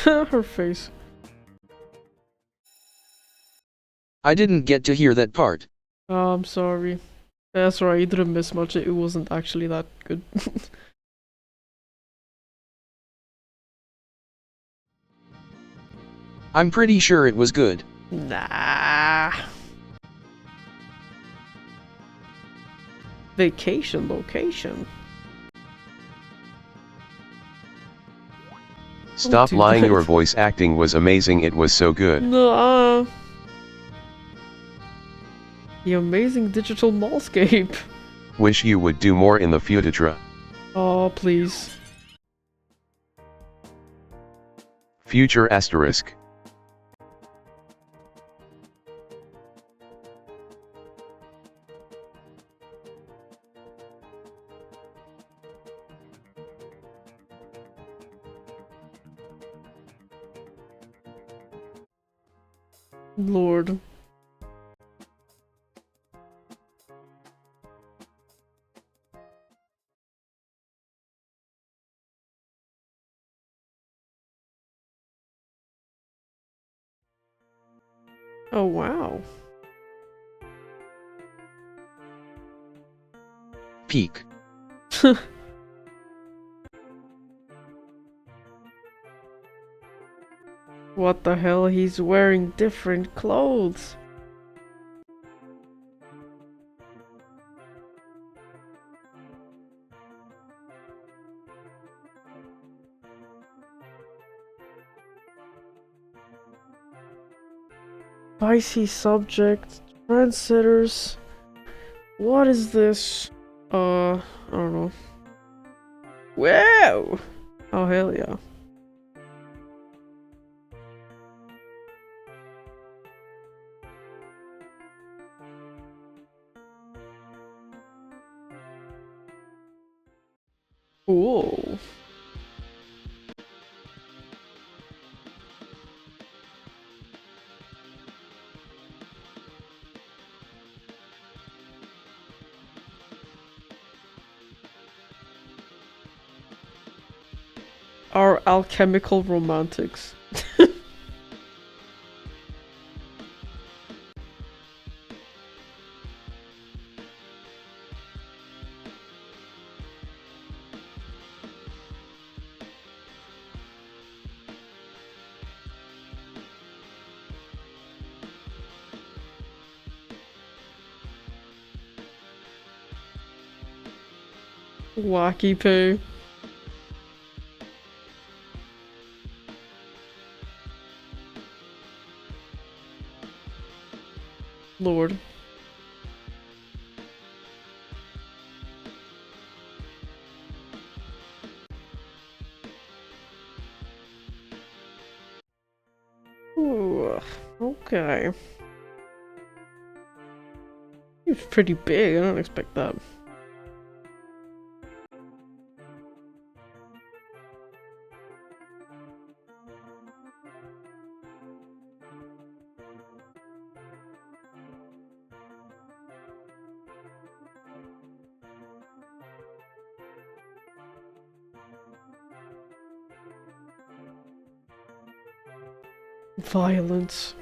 Her face. I didn't get to hear that part. Oh, I'm sorry. That's right, you didn't miss much. It wasn't actually that good. I'm pretty sure it was good. Nah. Vacation location. Stop do lying, that. your voice acting was amazing, it was so good. No. The amazing digital mallscape. Wish you would do more in the future. Oh, please. Future asterisk. Lord. Oh, wow. Peak. What the hell? He's wearing different clothes. Spicy subject, trendsetters. What is this? I don't know. Wow! Oh, hell yeah. Whoa. Our alchemical romantics. Wacky poo. Lord. Ooh, okay. It's pretty big, I don't expect that. Violence.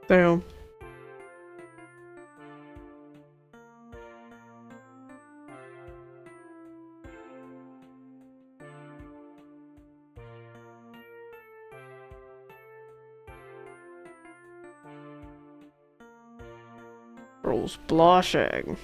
Damn. Girl's blushing.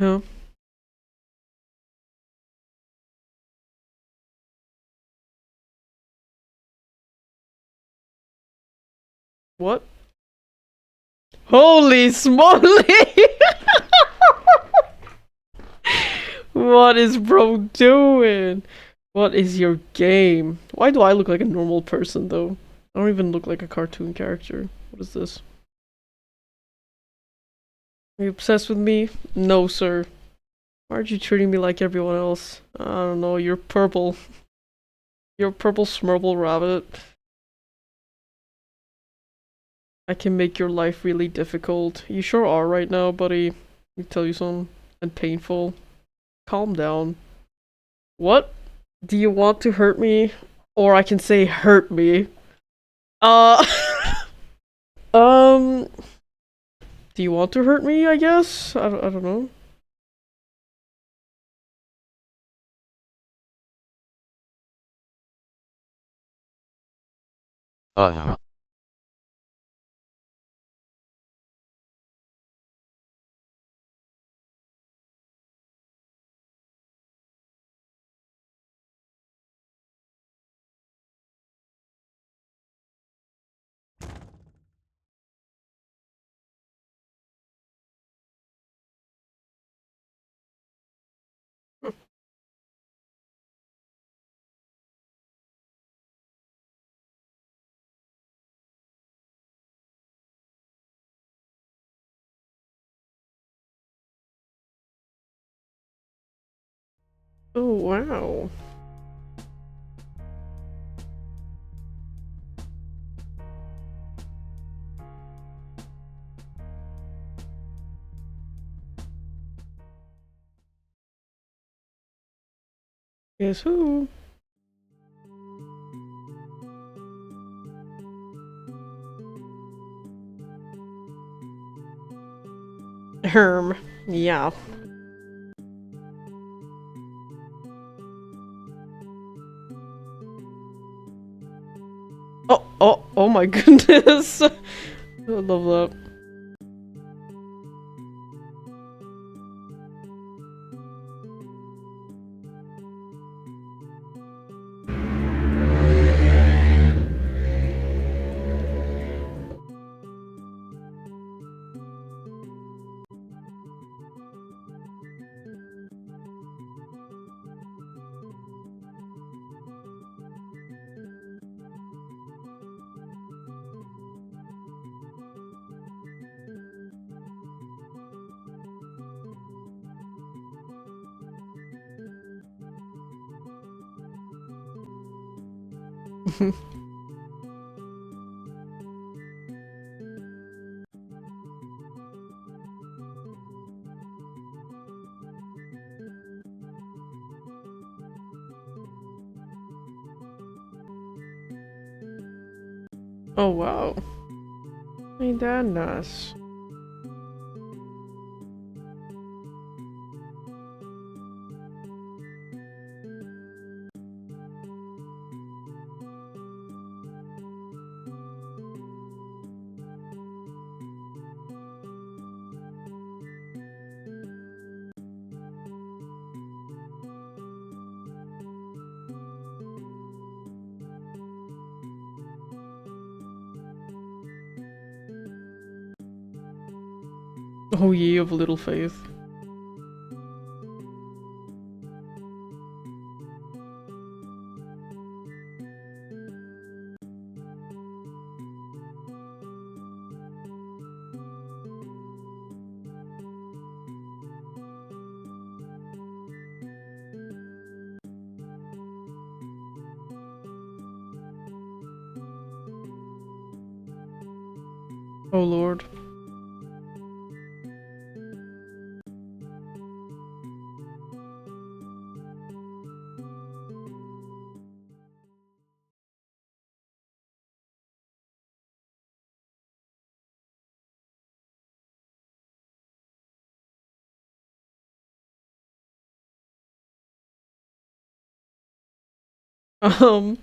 Huh? What? Holy smoly! What is bro doing? What is your game? Why do I look like a normal person though? I don't even look like a cartoon character. What is this? Are you obsessed with me? No, sir. Why aren't you treating me like everyone else? I don't know, you're purple. You're a purple smurble rabbit. I can make your life really difficult. You sure are right now, buddy. Let me tell you something. And painful. Calm down. What? Do you want to hurt me? Or I can say hurt me. Um... Do you want to hurt me, I guess? I don't know. Uh-huh. Oh, wow. Guess who? Herm. Yeah. Oh my goodness. I love that. Oh wow. Ain't that nice? Oh ye of little faith. Oh lord. Um.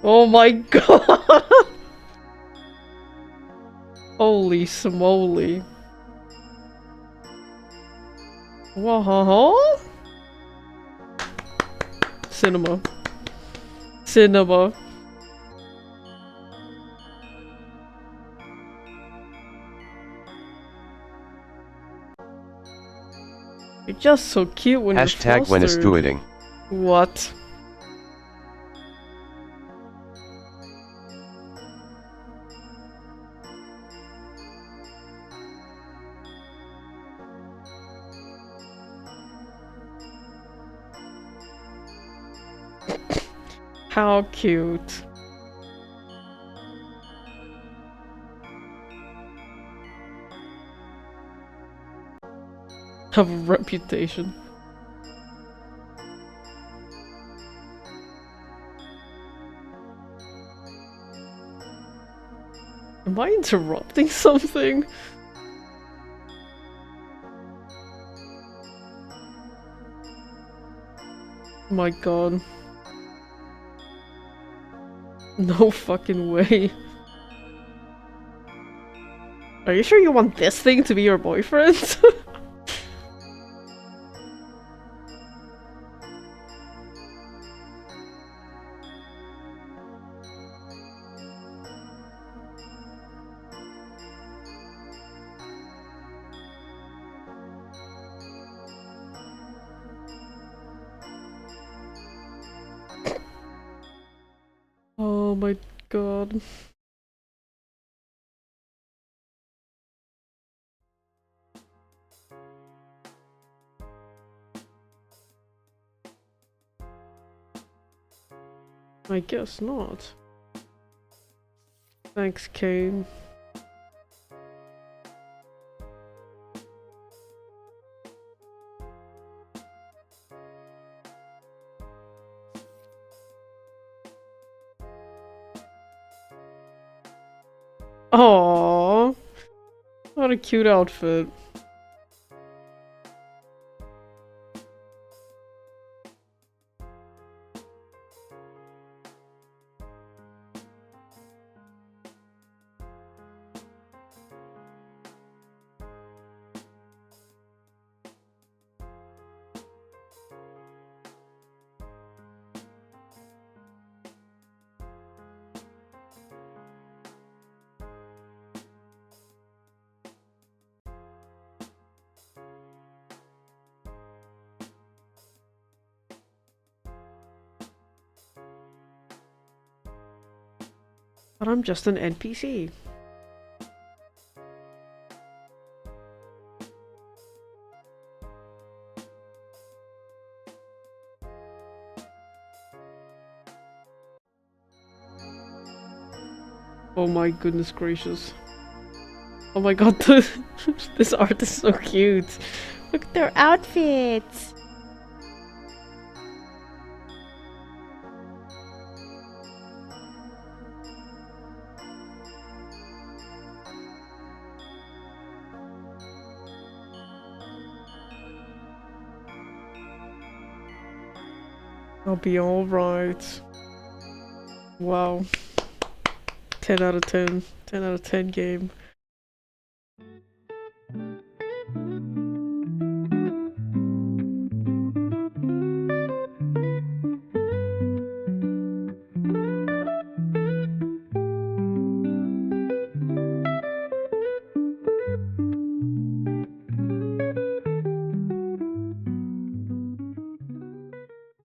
Oh my god! Holy smoly. Whoa. Cinema. Cinema. You're just so cute when Hashtag when you're is flustered. doing. What? How cute. Have a reputation. Am I interrupting something? My god. No fucking way. Are you sure you want this thing to be your boyfriend? Oh my god. I guess not. Thanks, Kane. Aww. What a cute outfit. But I'm just an NPC. Oh my goodness gracious. Oh my god, this art is so cute. Look at their outfits. I'll be alright. Wow. 10 out of 10. 10 out of 10 game.